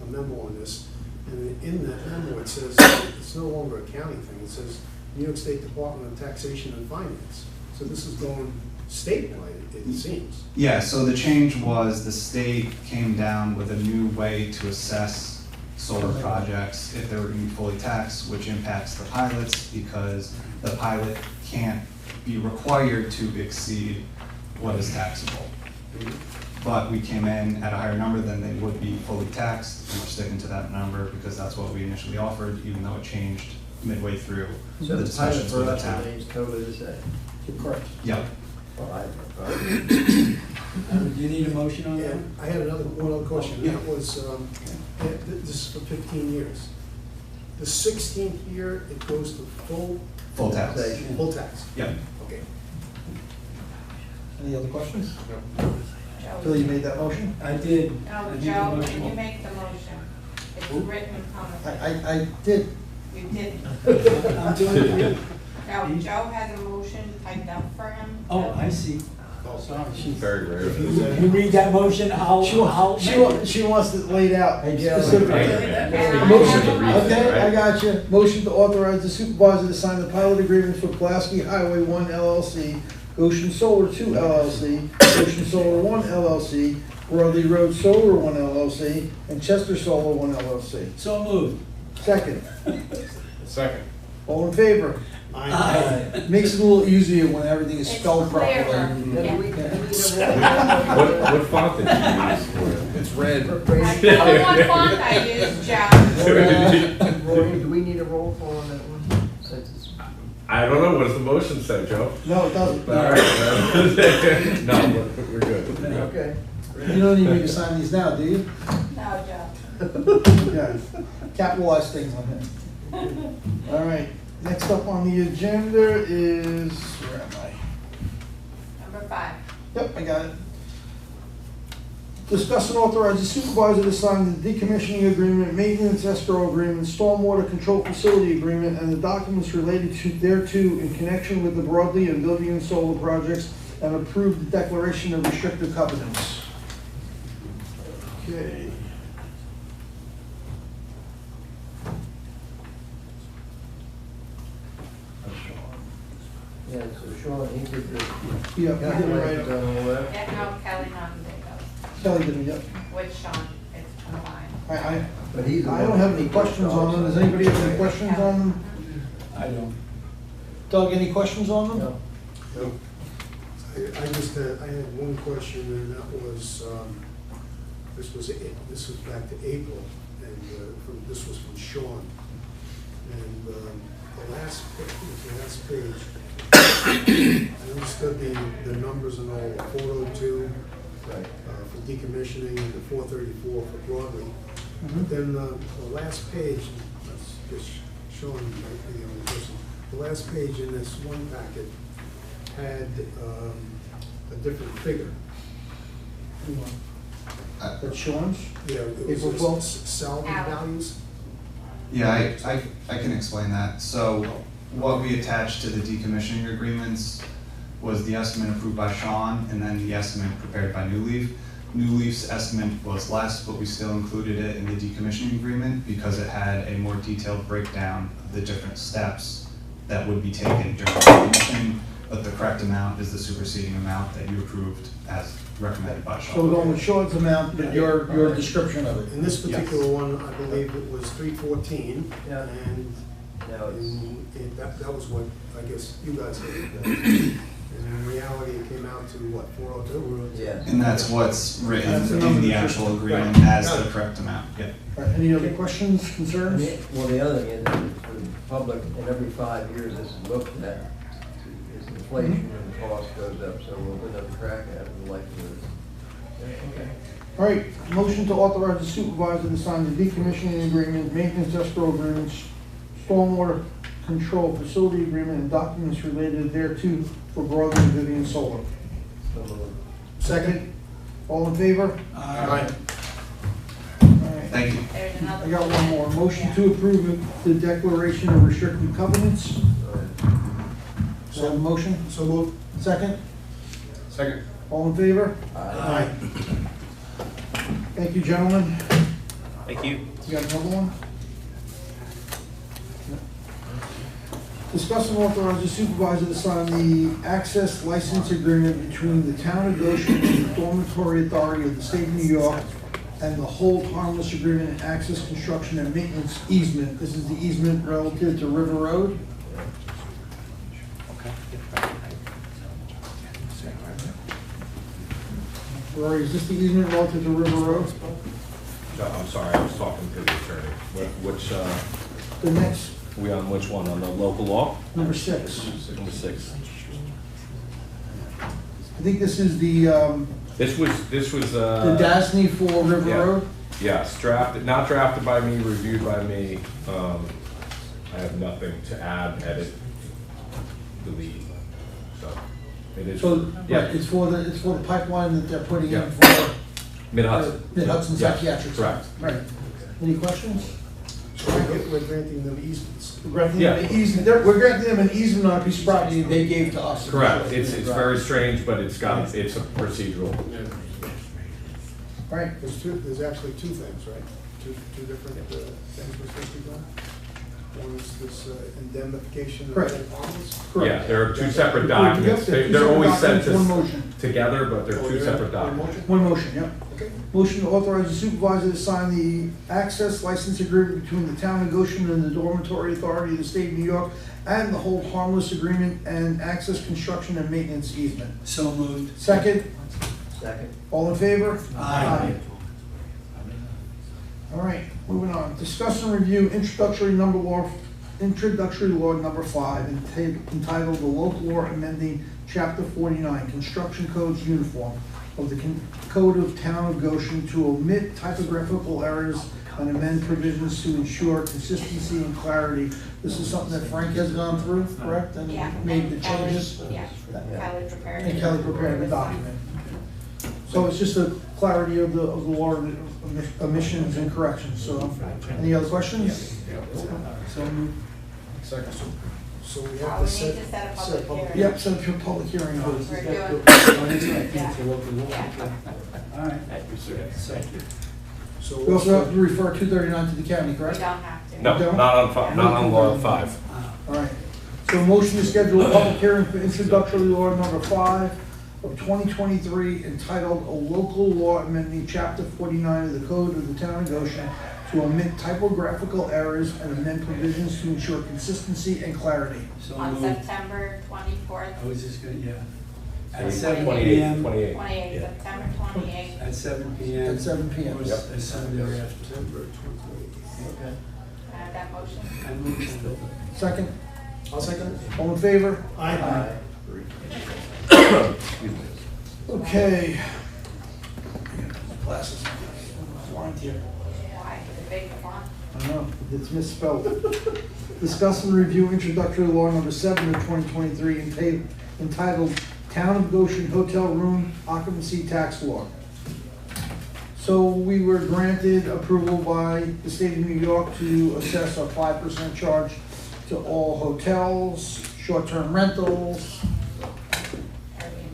memo on this, and in that memo it says it's no longer a county thing. It says New York State Department of Taxation and Finance. So this is going statewide, it seems. Yeah, so the change was the state came down with a new way to assess solar projects if they were going to be fully taxed, which impacts the pilots because the pilot can't be required to exceed what is taxable. But we came in at a higher number than they would be fully taxed, and we're sticking to that number because that's what we initially offered, even though it changed midway through So the the pilot discussions for with the us town. remains totally the same? Correct. Yep. Well, I have no problem. Do you need a motion on that? And I had one other question. That was, this is for 15 years. The 16th year, it goes to Full tax. full tax. Yep. Okay. Any other questions? Phil, you made that motion? I did. No, I did the Joe, motion. you make the motion. It's written on the. I did. You didn't. I'm doing it. No, Joe has a motion typed up for him. Oh, I see. Sorry. Very rare. You read that motion, I'll. She wants it laid out. Hey, Joe. specifically. Yeah. Motion, Yeah. okay, I Right. got you. Motion to authorize the supervisor to sign the pilot agreements for Pulaski Highway 1 LLC, Goshen Solar 2 LLC, Goshen Solar 1 LLC, Broadley Road Solar 1 LLC, and Chester Solar 1 LLC. So moved. Second. Second. All in favor? Aye. Makes it a little easier when everything is It's spelled properly. clearer. Then we need a What font did you use for it? It's red. roll. I know what font I use, Joe. Rory, do we need a roll call on that one? Since it's- I don't know. What does the motion say, Joe? No, it doesn't. All right. No, we're good. Okay. You don't need me to sign these now, do you? No, Joe. Yeah. Capitalize things on him. All right, next up on the agenda is, where am I? Number 5. Yep, I got it. Discuss and authorize the supervisor to sign the decommissioning agreement, maintenance escrow agreement, stormwater control facility agreement, and the documents related to thereto in connection with the Broadley and Building and Solar projects and approve the declaration of restrictive covenants. Okay. Yeah, so Sean, he did the. Yeah, I did it right up. Done all that. Yeah, no, Kelly, not Diego. Kelly did it, yep. With Sean, it's on the line. But he's the I one don't have that any did questions the on them. Does anybody have any questions on them? I don't. Doug, any questions on them? No. No. I just had, I had one question, and that was, this was back to April, and this was from Sean. And the last page, I understood the numbers and all, 402 for decommissioning and the 434 for Broadway. But then the last page, that's just Sean might be the only person, the last page in this one packet had a different figure. That's Sean's? Yeah, it April was 12th? salvage values. Yeah, I can explain that. So what we attached to the decommissioning agreements was the estimate approved by Sean and then the estimate prepared by New Leaf. New Leaf's estimate was less, but we still included it in the decommissioning agreement because it had a more detailed breakdown of the different steps that would be taken during decommissioning, but the correct amount is the superseding amount that you approved as recommended by Sean. So we're going with Sean's amount, but your description of it. In this particular one, I believe it was 314, Yeah. and Now it's, that was what, I guess, you guys did. And in reality, it came out to what, 402? yeah. And that's what's written That's the in number the that actual you're- agreement Right. as Got the it. correct amount, yeah. All right, any other questions, concerns? Well, the other thing is, for the public, and every 5 years this is looked at, is inflation and the cost goes up, so we'll put another crack at it, the likelihood. Okay. All right, motion to authorize the supervisor to sign the decommissioning agreement, maintenance escrow agreements, stormwater control facility agreement, and documents related thereto for Broadway and Vivian Solar. So moved. Second, all in favor? Aye. All right. Thank you. There's another. I got one more. Motion to approve the declaration of restricted covenants. So have a motion? So moved. Second, Second. all in favor? Aye. Thank you, gentlemen. Thank you. You got another one? Discuss and authorize the supervisor to sign the access license agreement between the town of Goshen and the dormitory authority of the state of New York and the hold harmless agreement and access construction and maintenance easement. This is the easement relative to River Road. Rory, is this the easement relative to River Road? I'm sorry, I was talking to the attorney. Which, The next, we on which one, on the local law? number 6. Number 6. I think this is the This was, DASNY for River yeah. Road. Yes, drafted, not drafted by me, reviewed by me. I have nothing to add, edit, delete, so it is. So, Yeah. right, it's for the pipeline that they're putting Yeah. in for Mid-Hudson. Mid-Hudson Yeah, Psychiatric. correct. Right. Any questions? So we're granting them easements. We're granting Yeah. them an easement, we're granting them an easement on a piece of property they gave to us. Correct, it's very strange, but it's a procedural. Right, There's actually two things, right? Two different things we're supposed to be doing? One is this indemnification of Correct. harmless. correct. Yeah, there are two separate Yep, documents. they're two They're separate always sent documents, one motion. together, but they're Oh, two they're separate in one documents. motion? One motion, yep. Okay. Motion to authorize the supervisor to sign the access license agreement between the town of Goshen and the dormitory authority of the state of New York and the hold harmless agreement and access construction and maintenance easement. So moved. Second, Second. all in favor? Aye. All right, moving on. Discuss and review introductory law number 5, entitled The Local Law Amending Chapter 49, Construction Codes Uniform of the Code of Town of Goshen to omit typographical errors and amend provisions to ensure consistency and clarity. This is something that Frank has gone through, correct? And Yeah. made the and Kelly- changes? Yeah, Kelly prepared. And Kelly prepared the document. So it's just a clarity of the law, omissions and corrections. So, any other questions? So moved. Second. So we Oh, have we to need to set a public hearing. Yep, set up your public hearing. We're please. doing, Oh, that's right, Yeah. it's a local law. Yeah. All right. Thank you, sir. So, So We what's also have to the, refer 239 to the county, we correct? don't have to. No, not on five, not on law five. All right. So motion to schedule a public hearing for introductory law number 5 of 2023 entitled A Local Law Amending Chapter 49 of the Code of the Town of Goshen to omit typographical errors and amend provisions to ensure consistency and clarity. so On moved. September 24th, I was just gonna, yeah. At So seven 28, PM. 28. 28th, September 28th. At 7 PM. At 7 p.m. Or Yep. as soon thereafter. September 28th? Okay. That motion? I move it. Second, I'll second it. all in favor? Aye. Okay. Glasses. Blind here. Why? The big font? I know, it's misspelled. Discuss and review introductory law number 7 of 2023 entitled Town of Goshen Hotel Room Occupancy Tax Law. So we were granted approval by the state of New York to assess a 5% charge to all hotels, short-term rentals,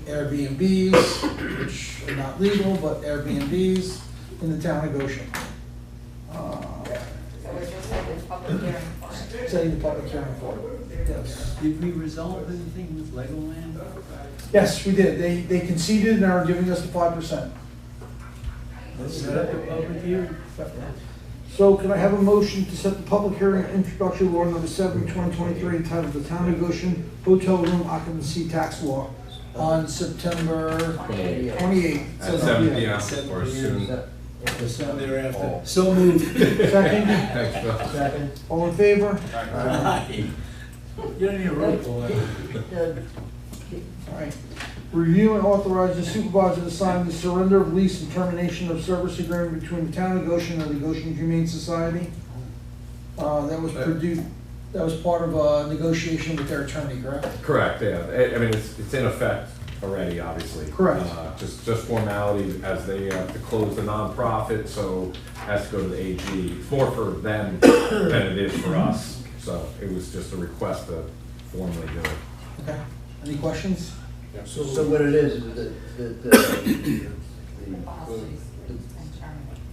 Airbnbs, which are not legal, but Airbnbs in the town of Goshen. So we're just having a public hearing for it. Setting the public hearing for it. Yes. Did we resolve anything with Legoland? Yes, we did. They conceded and are giving us the 5%. Let's set up a public hearing. So can I have a motion to set the public hearing on introductory law number 7, 2023 entitled the Town of Goshen Hotel Room Occupancy Tax Law on September 28th. At 7 p.m. 7 or p.m. soon. Or soon thereafter. Oh. So moved. Second, Thanks, Bill. Second. all in favor? Aye. You don't need a roll call. All right. Review and authorize the supervisor to sign the surrender of lease and termination of service agreement between the Town of Goshen and the Goshen Humane Society. That was produced, that was part of a negotiation with their attorney, correct? Correct, yeah. I mean, it's in effect already, obviously. Correct. Just formality as they have to close the nonprofit, so it has to go to the AG. It's more for them than it is for us. So it was just a request to formally do it. Okay. Any questions? So what it is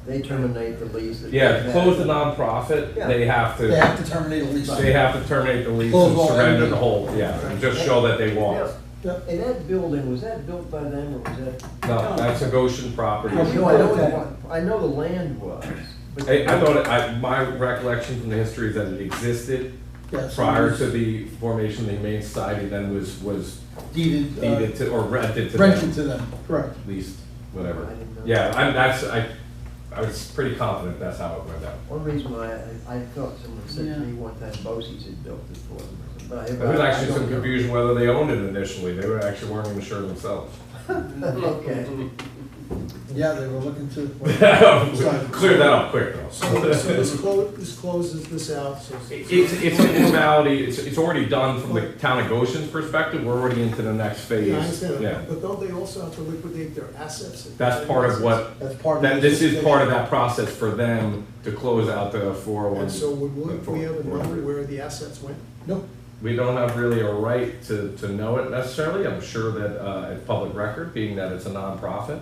they terminate the lease. that Yeah, they to close the have. nonprofit, Yeah. they have They have to, to terminate a lease. they have to terminate the lease Close and all surrender everything. the whole, yeah, and just show that they want. Yep. And that building, was that built by them or was that? No, that's a Goshen property. No, I know the land was. but- I thought, my recollection from the history is that it existed Yes. prior to the formation of the Humane Society, then was Deeded. deeded to, or rented to them. Rented to them, correct. Leased, whatever. I didn't know. Yeah, I was pretty confident that's how it went down. One reason why I thought someone said to me one time Bosse's had built it for them. But There was actually I some don't know. confusion whether they owned it initially. They actually weren't even sure themselves. Okay. Yeah, they were looking to. Clear that up quick though. So this closes this out, so. It's a formality, it's already done from the town of Goshen's perspective, we're already into the next phase. Yeah, I understand Yeah. that, but don't they also have to liquidate their assets? That's part of what, That's part of. that, this is part of that process for them to close out the 401. And so would we have a number where the assets went? Nope. We don't have really a right to know it necessarily. I'm sure that it's public record, being that it's a nonprofit.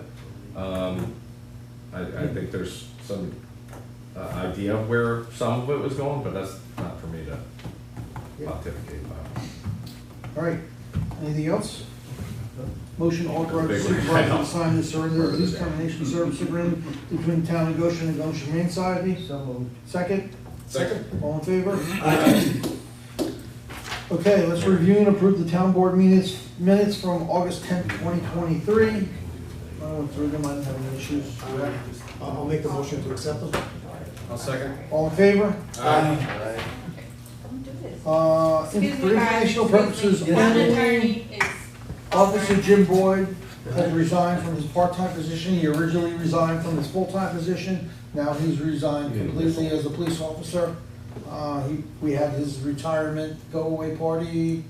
I think there's some idea of where some of it was going, but that's not for me to pontificate about. All right. Anything else? Motion to authorize the Big one. supervisor to sign the surrender of lease termination service agreement between the Town of Goshen and Goshen Humane Society. So moved. Second? Second. All in favor? Okay, let's review and approve the town board minutes from August 10th, 2023. I went through them, I didn't have any issues. I'll make the motion to accept them. I'll second. All in favor? Aye. Don't do this. For Excuse me, guys. informational purposes, Excuse me. Town only attorney is. Officer Jim Boyd has resigned from his part-time position. He originally resigned from his full-time position. Now he's resigned completely as a police officer. We had his retirement go-away party,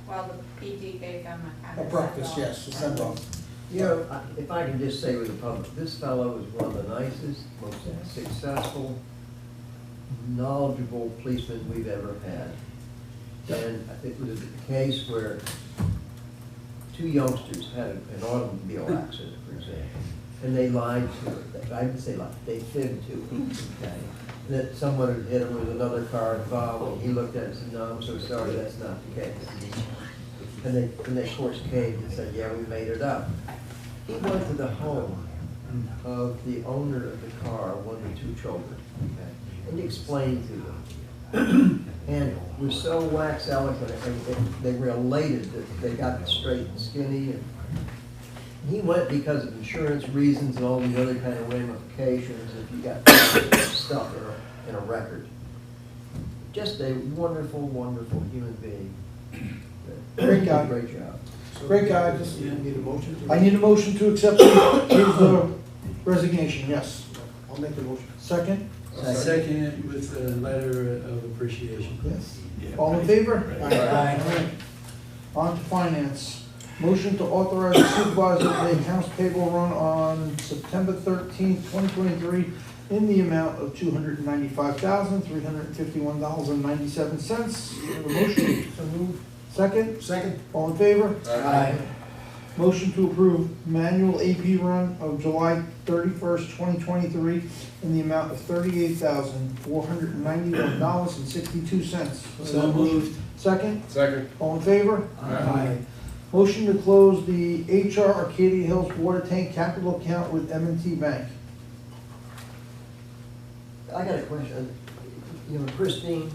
Well, the PT gave them a kind a of. breakfast, yes, a send-off. You know, if I can just say with the public, this fellow is one of the nicest, most successful, knowledgeable policemen we've ever had. And it was a case where two youngsters had an automobile accident, for example, and they lied to it. I didn't say lied, they fibbed to it, okay? That someone had hit him with another car involved, and he looked at it and said, no, I'm so sorry, that's not the case. And they of course caved and said, yeah, we made it up. He went to the home of the owner of the car, one of the two children, okay? And he explained to them. And was so wax eloquent, and they were elated that they got straight and skinny. And he went because of insurance reasons and all the other kind of ramifications if you got stuff in a record. Just a wonderful, wonderful human being. Great guy. Great job. Great guy. Just need a motion to. I need a motion to accept his resignation, yes. I'll make the motion. Second? Second it with a letter of appreciation. Yes. All in favor? Aye. All right. On to finance. Motion to authorize the supervisor to pay accounts payable run on September 13th, 2023 in the amount of $295,351.97. Motion. So moved. Second? Second. All in favor? Aye. Motion to approve manual AP run of July 31st, 2023 in the amount of $38,491.62. So moved. Second? Second. All in favor? Aye. Motion to close the HR Arcadia Hills Water Tank Capital Account with M&T Bank. I got a question. You know, Christine,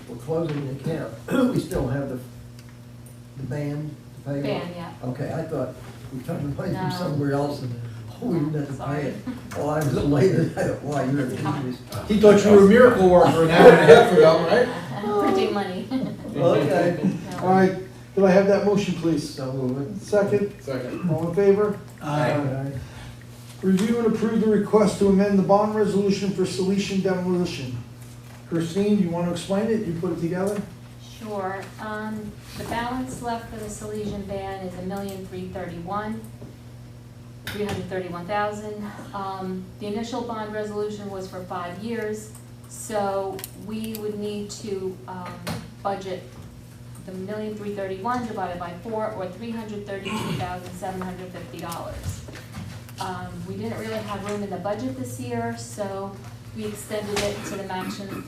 we're closing the account. We still have the band to pay? Band, yeah. Okay, I thought we took the money from No. somewhere else and, we didn't have to pay Sorry. it. Oh, I was elated. I thought, wow, you're a genius. He thought you were a miracle worker an hour and a half ago, right? Printing money. Okay. All right, could I have that motion, please? So moving. Second? Second. All in favor? Aye. Review and approve the request to amend the bond resolution for Salesian demolition. Christine, do you want to explain it? You put it together? Sure. The balance left for the Salesian ban is $1,331,000. The initial bond resolution was for 5 years, so we would need to budget the $1,331,000 divided by 4, or $332,750. We didn't really have room in the budget this year, so we extended it to the maximum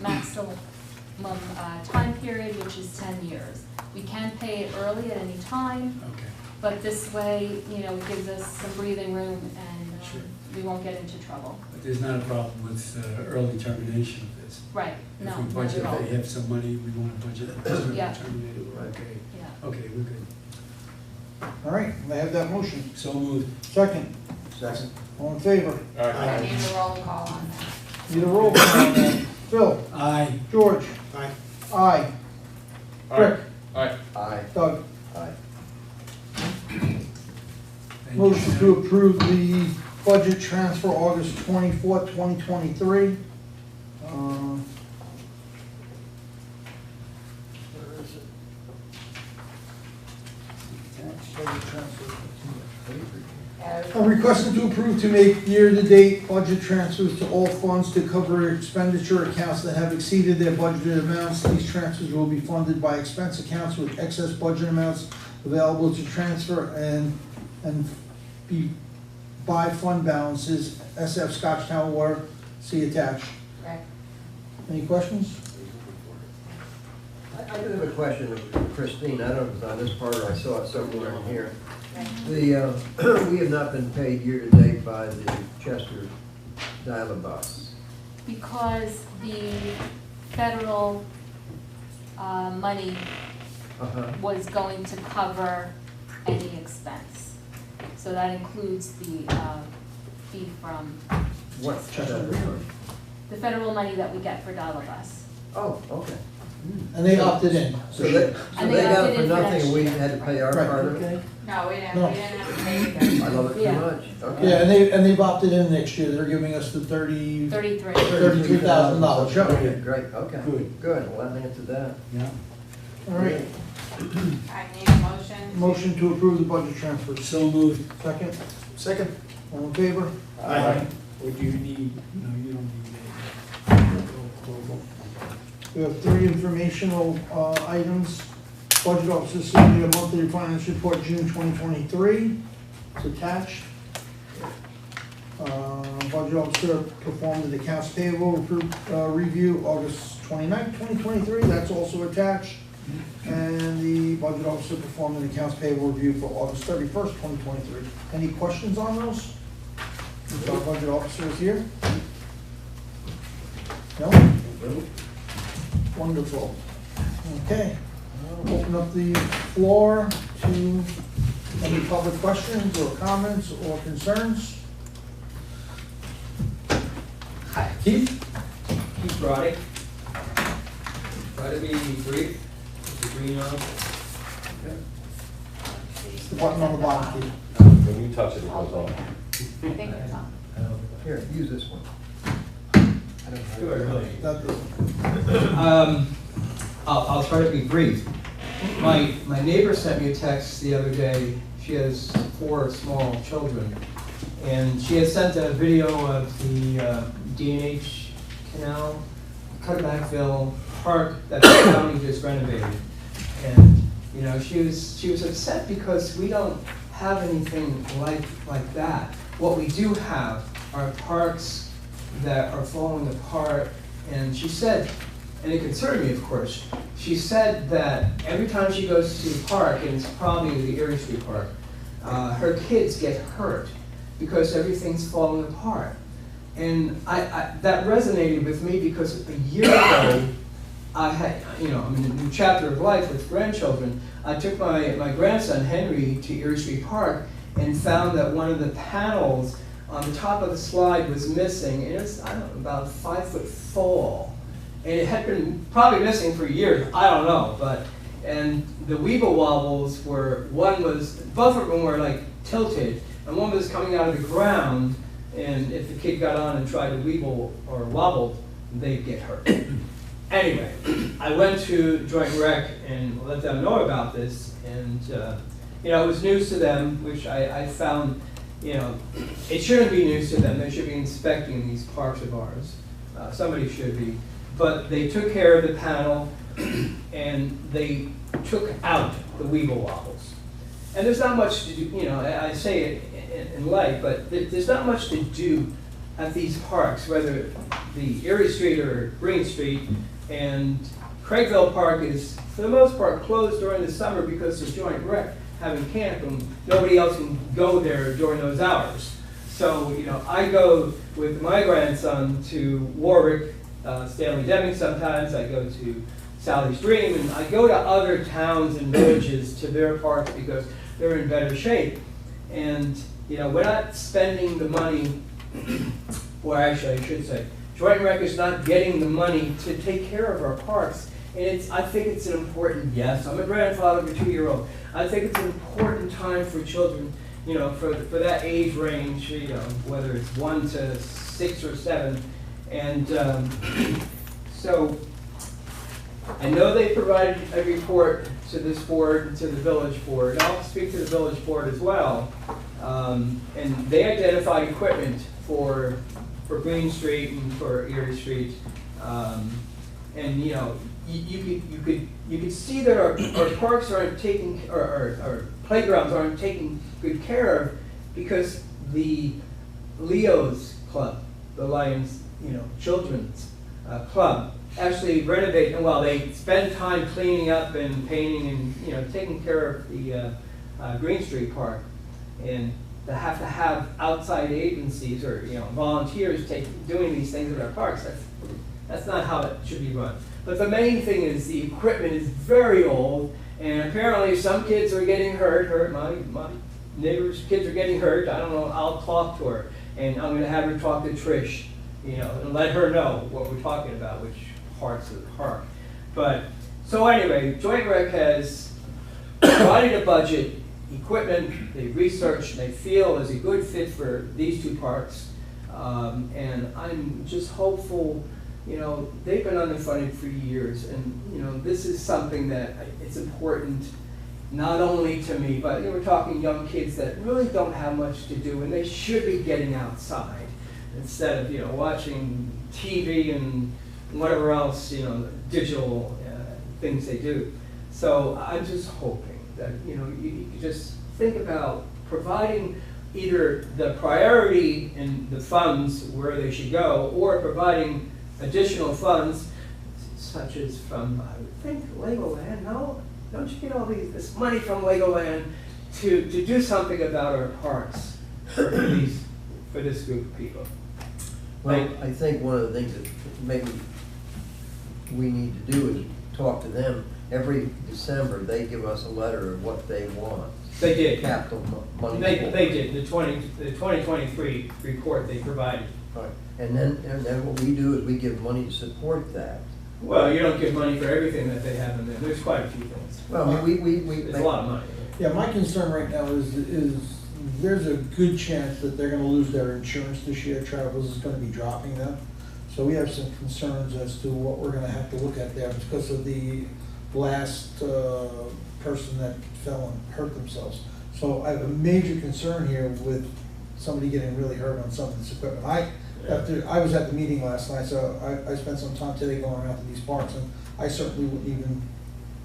time period, which is 10 years. We can pay it early at any time, Okay. but this way, you know, it gives us some breathing room and Sure. we won't get into trouble. But there's not a problem with early termination of this. Right, no, If we not budget, at all. if they have some money, we want to budget it to Yeah. terminate it, we're okay. Yeah. Okay, we're good. All right, may I have that motion? So moved. Second? Second. All in favor? I need a roll call on that. Need a roll call on that. Phil? Aye. George? Aye. Aye. Rick? Aye. Aye. Doug? Aye. Thank you. Motion to approve the budget transfer August 24th, 2023. Where is it? Budget transfer. I'm requesting to approve to make year-to-date budget transfers to all funds to cover expenditure accounts that have exceeded their budgeted amounts. These transfers will be funded by expense accounts with excess budget amounts available to transfer and be by fund balances, SF Scotchtown Water, see attached. Right. Any questions? I do have a question of Christine. I don't know if it's on this part or I saw it somewhere in here. We have not been paid year-to-date by the Chester Dial-A-Bus. Because the federal money was going to cover any expense. So that includes the fee from What Chester? the federal money that we get for Dial-A-Bus. Oh, okay. And they opted in. So they got it for nothing and we had to pay our Right. part of it? No, we didn't No. have to pay them. I love it too Yeah. much. Okay. Yeah, and they've opted in next year. They're giving us the $33. $33,000. Yep. Okay, great, okay. Good. Good, well, that answered that. Yeah. All right. I need a motion. Motion to approve the budget transfers. So moved. Second? Second. All in favor? Or do you need, no, you don't need We have 3 informational items. Budget officer submitted a monthly finance report June 2023. It's attached. Budget officer performed the accounts payable review August 29th, 2023. That's also attached. And the budget officer performed an accounts payable review for August 31st, 2023. Any questions on those? If our budget officer is here? No? Wonderful. Okay. I'll open up the floor to any public questions or comments or concerns. Hi. Keith Roddick. Try to be brief. The green on. The button on the bottom, Keith. When you touch it, it goes off. I think it's on. Here, use this one. I'll try to be brief. My neighbor sent me a text the other day. She has 4 small children, and she had sent a video of the D&H Canal, Cutterbackville Park that the county just renovated. And you know, she was upset because we don't have anything like that. What we do have are parks that are falling apart, and she said, and it concerned me, of course, she said that every time she goes to a park, and it's probably the Erie Street Park, her kids get hurt because everything's falling apart. And that resonated with me because a year ago, I had, I'm in a new chapter of life with grandchildren. I took my grandson, Henry, to Erie Street Park and found that one of the panels on the top of the slide was missing, and it's, I don't know, about 5 foot fall. And it had been probably missing for years, I don't know, and the Weeble Wobbles were, both of them were like tilted, and one was coming out of the ground, and if the kid got on and tried to weeble or wobble, they'd get hurt. Anyway, I went to Joint Rec and let them know about this, and it was news to them, which I found, it shouldn't be news to them. They should be inspecting these parks of ours. Somebody should be. But they took care of the panel, and they took out the Weeble Wobbles. And there's not much to do, I say it in light, but there's not much to do at these parks, whether the Erie Street or Green Street. And Craigville Park is, for the most part, closed during the summer because of Joint Rec having camp, and nobody else can go there during those hours. So, I go with my grandson to Warwick, Stanley Deming sometimes, I go to Sally's Dream, and I go to other towns and villages to their parks because they're in better shape. And, we're not spending the money, or actually I should say, Joint Rec is not getting the money to take care of our parks. And I think it's an important, yes, I'm a grandfather of a 2-year-old. I think it's an important time for children, for that age range, whether it's 1 to 6 or 7. And so I know they provided a report to this board and to the village board. I'll speak to the village board as well. And they identified equipment for Green Street and for Erie Street. And you could see that our parks aren't taking, or our playgrounds aren't taken good care of because the Leo's Club, the Lions, Children's Club, actually renovate, and while they spend time cleaning up and painting and taking care of the Green Street Park, and they have to have outside agencies or volunteers doing these things in our parks. That's not how it should be run. But the main thing is the equipment is very old, and apparently some kids are getting hurt. My neighbor's kids are getting hurt. I don't know. I'll talk to her, and I'm going to have her talk to Trish, and let her know what we're talking about, which parts of the park. But so anyway, Joint Rec has provided a budget, equipment, they researched, they feel is a good fit for these 2 parks, and I'm just hopeful. They've been underfunded for years, and this is something that it's important not only to me, but we're talking young kids that really don't have much to do, and they should be getting outside instead of watching TV and whatever else digital things they do. So I'm just hoping that, you know, you could just think about providing either the priority in the funds where they should go, or providing additional funds, such as from, I would think, Legoland. No, don't you get all this money from Legoland to do something about our parks for this group of people? Well, I think one of the things that maybe we need to do is talk to them. Every December, they give us a letter of what they want. They did. Capital money. They did, the 2023 report they provided. Right. And then what we do is we give money to support that. Well, you don't give money for everything that they have in there, there's quite a few things. Well, There's a lot of money. Yeah, my concern right now is there's a good chance that they're gonna lose their insurance this year. Travelers is gonna be dropping them. So we have some concerns as to what we're gonna have to look at there because of the last person that fell and hurt themselves. So I have a major concern here with somebody getting really hurt on some of this equipment. I was at the meeting last night, so I spent some time today going around to these parks, and I certainly wouldn't even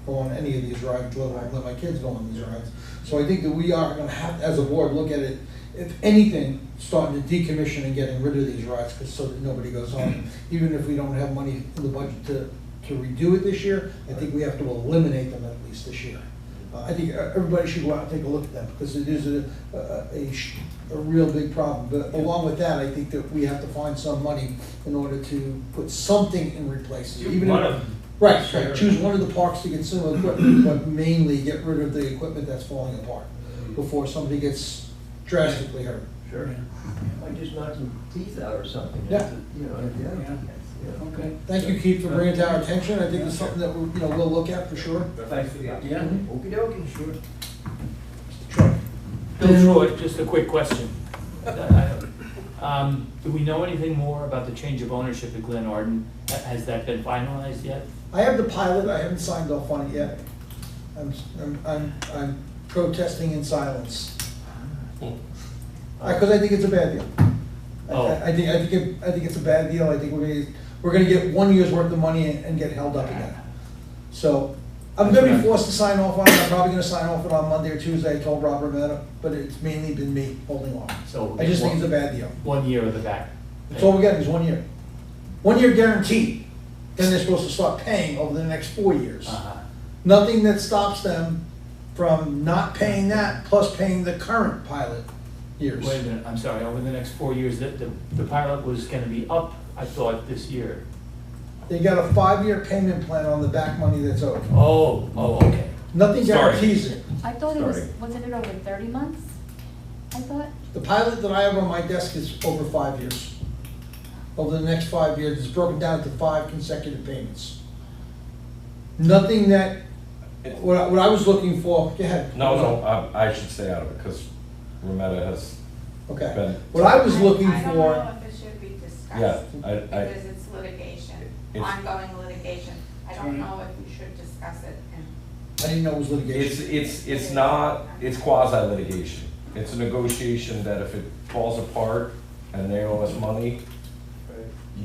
go on any of these rides, let alone let my kids go on these rides. So I think that we are gonna have, as a board, look at it, if anything, starting to decommission and getting rid of these rides, so that nobody goes on. Even if we don't have money in the budget to redo it this year, I think we have to eliminate them at least this year. I think everybody should go out and take a look at them, because it is a real big problem. But along with that, I think that we have to find some money in order to put something in replace. Even One if- of them. Right, right. Choose one of the parks to get similar equipment, but mainly get rid of the equipment that's falling apart before somebody gets drastically hurt. Sure. I just knock some teeth out or something. Yeah. You know, yeah. Okay. Thank you, Keith, for bringing it to our attention. I think it's something that we'll look at for sure. Thanks for the update. Yeah. Okey dokey. Sure. Bill Short, just a quick question. Do we know anything more about the change of ownership at Glen Arden? Has that been finalized yet? I have the pilot, I haven't signed off on it yet. I'm protesting in silence. Because I think it's a bad deal. Oh. I think it's a bad deal. I think we're gonna get 1 year's worth of money and get held up again. So, I'm gonna be forced to sign off on it. I'm probably gonna sign off on it on Monday or Tuesday. I told Robert Meta, but it's mainly been me holding off. So I just think it's a bad deal. 1 year of the back. That's all we're getting is 1 year. 1 year guaranteed. Then they're supposed to start paying over the next 4 years. Nothing that stops them from not paying that plus paying the current pilot years. Wait a minute, I'm sorry, over the next 4 years, the pilot was gonna be up, I thought, this year. They got a 5-year payment plan on the back money that's owed. Oh, okay. Nothing Starting. guarantees it. I thought wasn't it over 30 months? I thought. The pilot that I have on my desk is over 5 years. Over the next 5 years, it's broken down to 5 consecutive payments. Nothing that, what I was looking for, go ahead. No, I should stay out of it, because Rametta has Okay. been. What I was looking I don't for, know if it should be discussed. Yeah, Because it's litigation, It's- ongoing litigation. I don't know if we should discuss it. I didn't know it was litigation. It's not, it's quasi litigation. It's a negotiation that if it falls apart and they owe us money,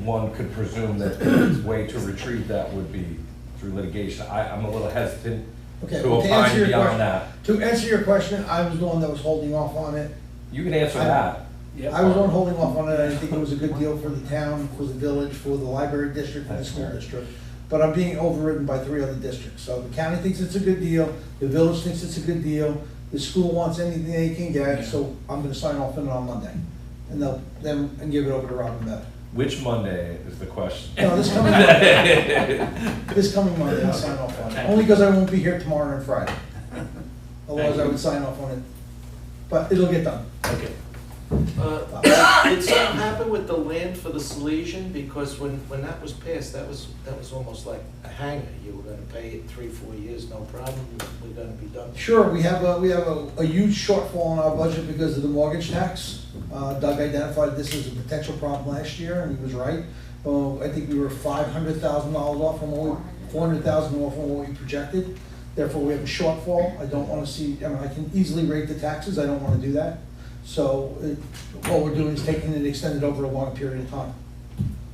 one could presume that the way to retrieve that would be through litigation. I'm a little hesitant Okay, to well, to answer opine your beyond question, that. to answer your question, I was the one that was holding off on it. You can answer that. I was the one holding off on it. I think it was a good deal for the town, for the village, for the library district, for the school district. But I'm being overridden by 3 other districts. So the county thinks it's a good deal, the village thinks it's a good deal, the school wants anything they can get, so I'm gonna sign off on it on Monday. And give it over to Robin Meta. Which Monday is the question? No, this coming Monday. This coming Monday, I'll sign off on it. Only because I won't be here tomorrow and Friday. Otherwise, I would sign off on it. But it'll get done. Okay. Did something happen with the land for the Salesian? Because when that was passed, that was almost like a hanger. You were gonna pay it 3-4 years, no problem, we're gonna be done. Sure, we have a huge shortfall in our budget because of the mortgage tax. Doug identified this as a potential problem last year, and he was right. I think we were $500,000 off from what we, $400,000 off from what we projected. Therefore, we have a shortfall. I don't want to see, I mean, I can easily rate the taxes, I don't want to do that. So what we're doing is taking it extended over a long period of time.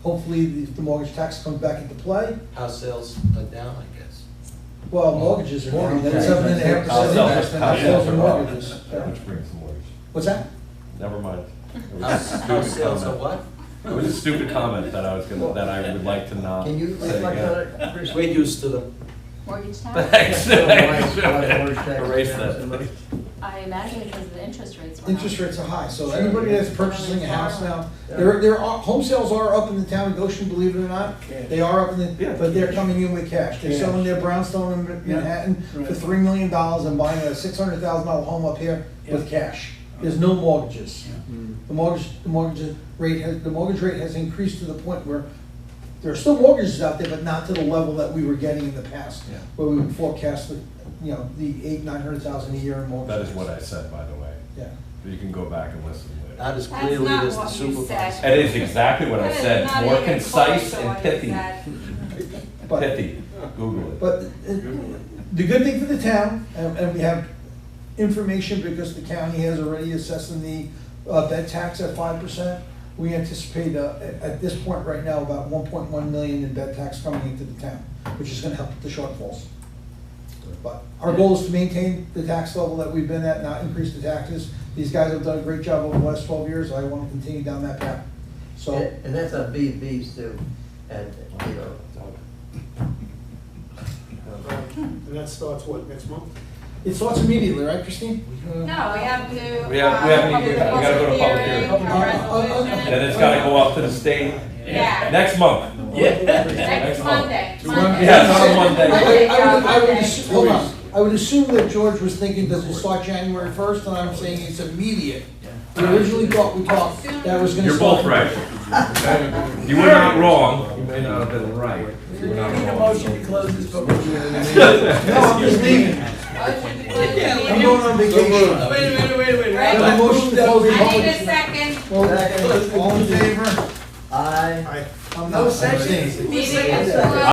hopefully the mortgage tax comes back into play. House sales are down, I guess. Well, mortgages are down, Mortgage that's tax. 7.5% House sales. interest and house sales and mortgages. Which brings the mortgage. What's that? Never mind. It was a House stupid sales are comment. what? It was a stupid comment that I was gonna, that I would like to not Can you say reflect again. on it, Chris? We're used to them. Mortgage tax? Thanks. Why mortgage tax is Erase down so that. much? I imagine because of the interest rates. were Interest high. rates are high, so anybody that's purchasing a house now, home sales are up in the town of Goshen, believe it or not. They are up in the, but they're coming in with cash. They're selling their brownstone in Manhattan for $3 million and buying a $600,000 home up here with cash. There's no mortgages. The mortgage rate has increased to the point where there are still mortgages out there, but not to the level that we were getting in the past, where we would forecast the $800,000-900,000 a year in mortgages. That is what I said, by the way. Yeah. You can go back and listen later. Not as That's clearly not as the what you supervisor. said. It is exactly what I That is said, not more even concise close to and what you pithy. said. But- Pithy, Google it. But the good thing for the town, and we have information because the county has already assessed the bed tax at 5%. We anticipate at this point right now about 1.1 million in bed tax coming into the town, which is gonna help with the shortfalls. But our goal is to maintain the tax level that we've been at, not increase the taxes. These guys have done a great job over the last 12 years. I want to continue down that path. So. And that's on B&Bs too, and, you know. And that starts what, next month? It starts immediately, right, Christine? No, we have to. We haven't even, we gotta go to public hearing. Resolution. Then it's gotta go up to the state. Yeah. Next month. Next Monday. Yeah, not Monday. Hold on. I would assume that George was thinking, does it start January 1st? And I'm saying it's immediate. We originally thought that was gonna start. You're both right. You were not wrong. You may not have been right. You were not Need a wrong. motion to close this public hearing. No, I'm just leaving. I'm going on vacation. Wait. I have a motion to close the I public. need a second. All in favor? Aye. I'm No not second. saying. Meeting is closed.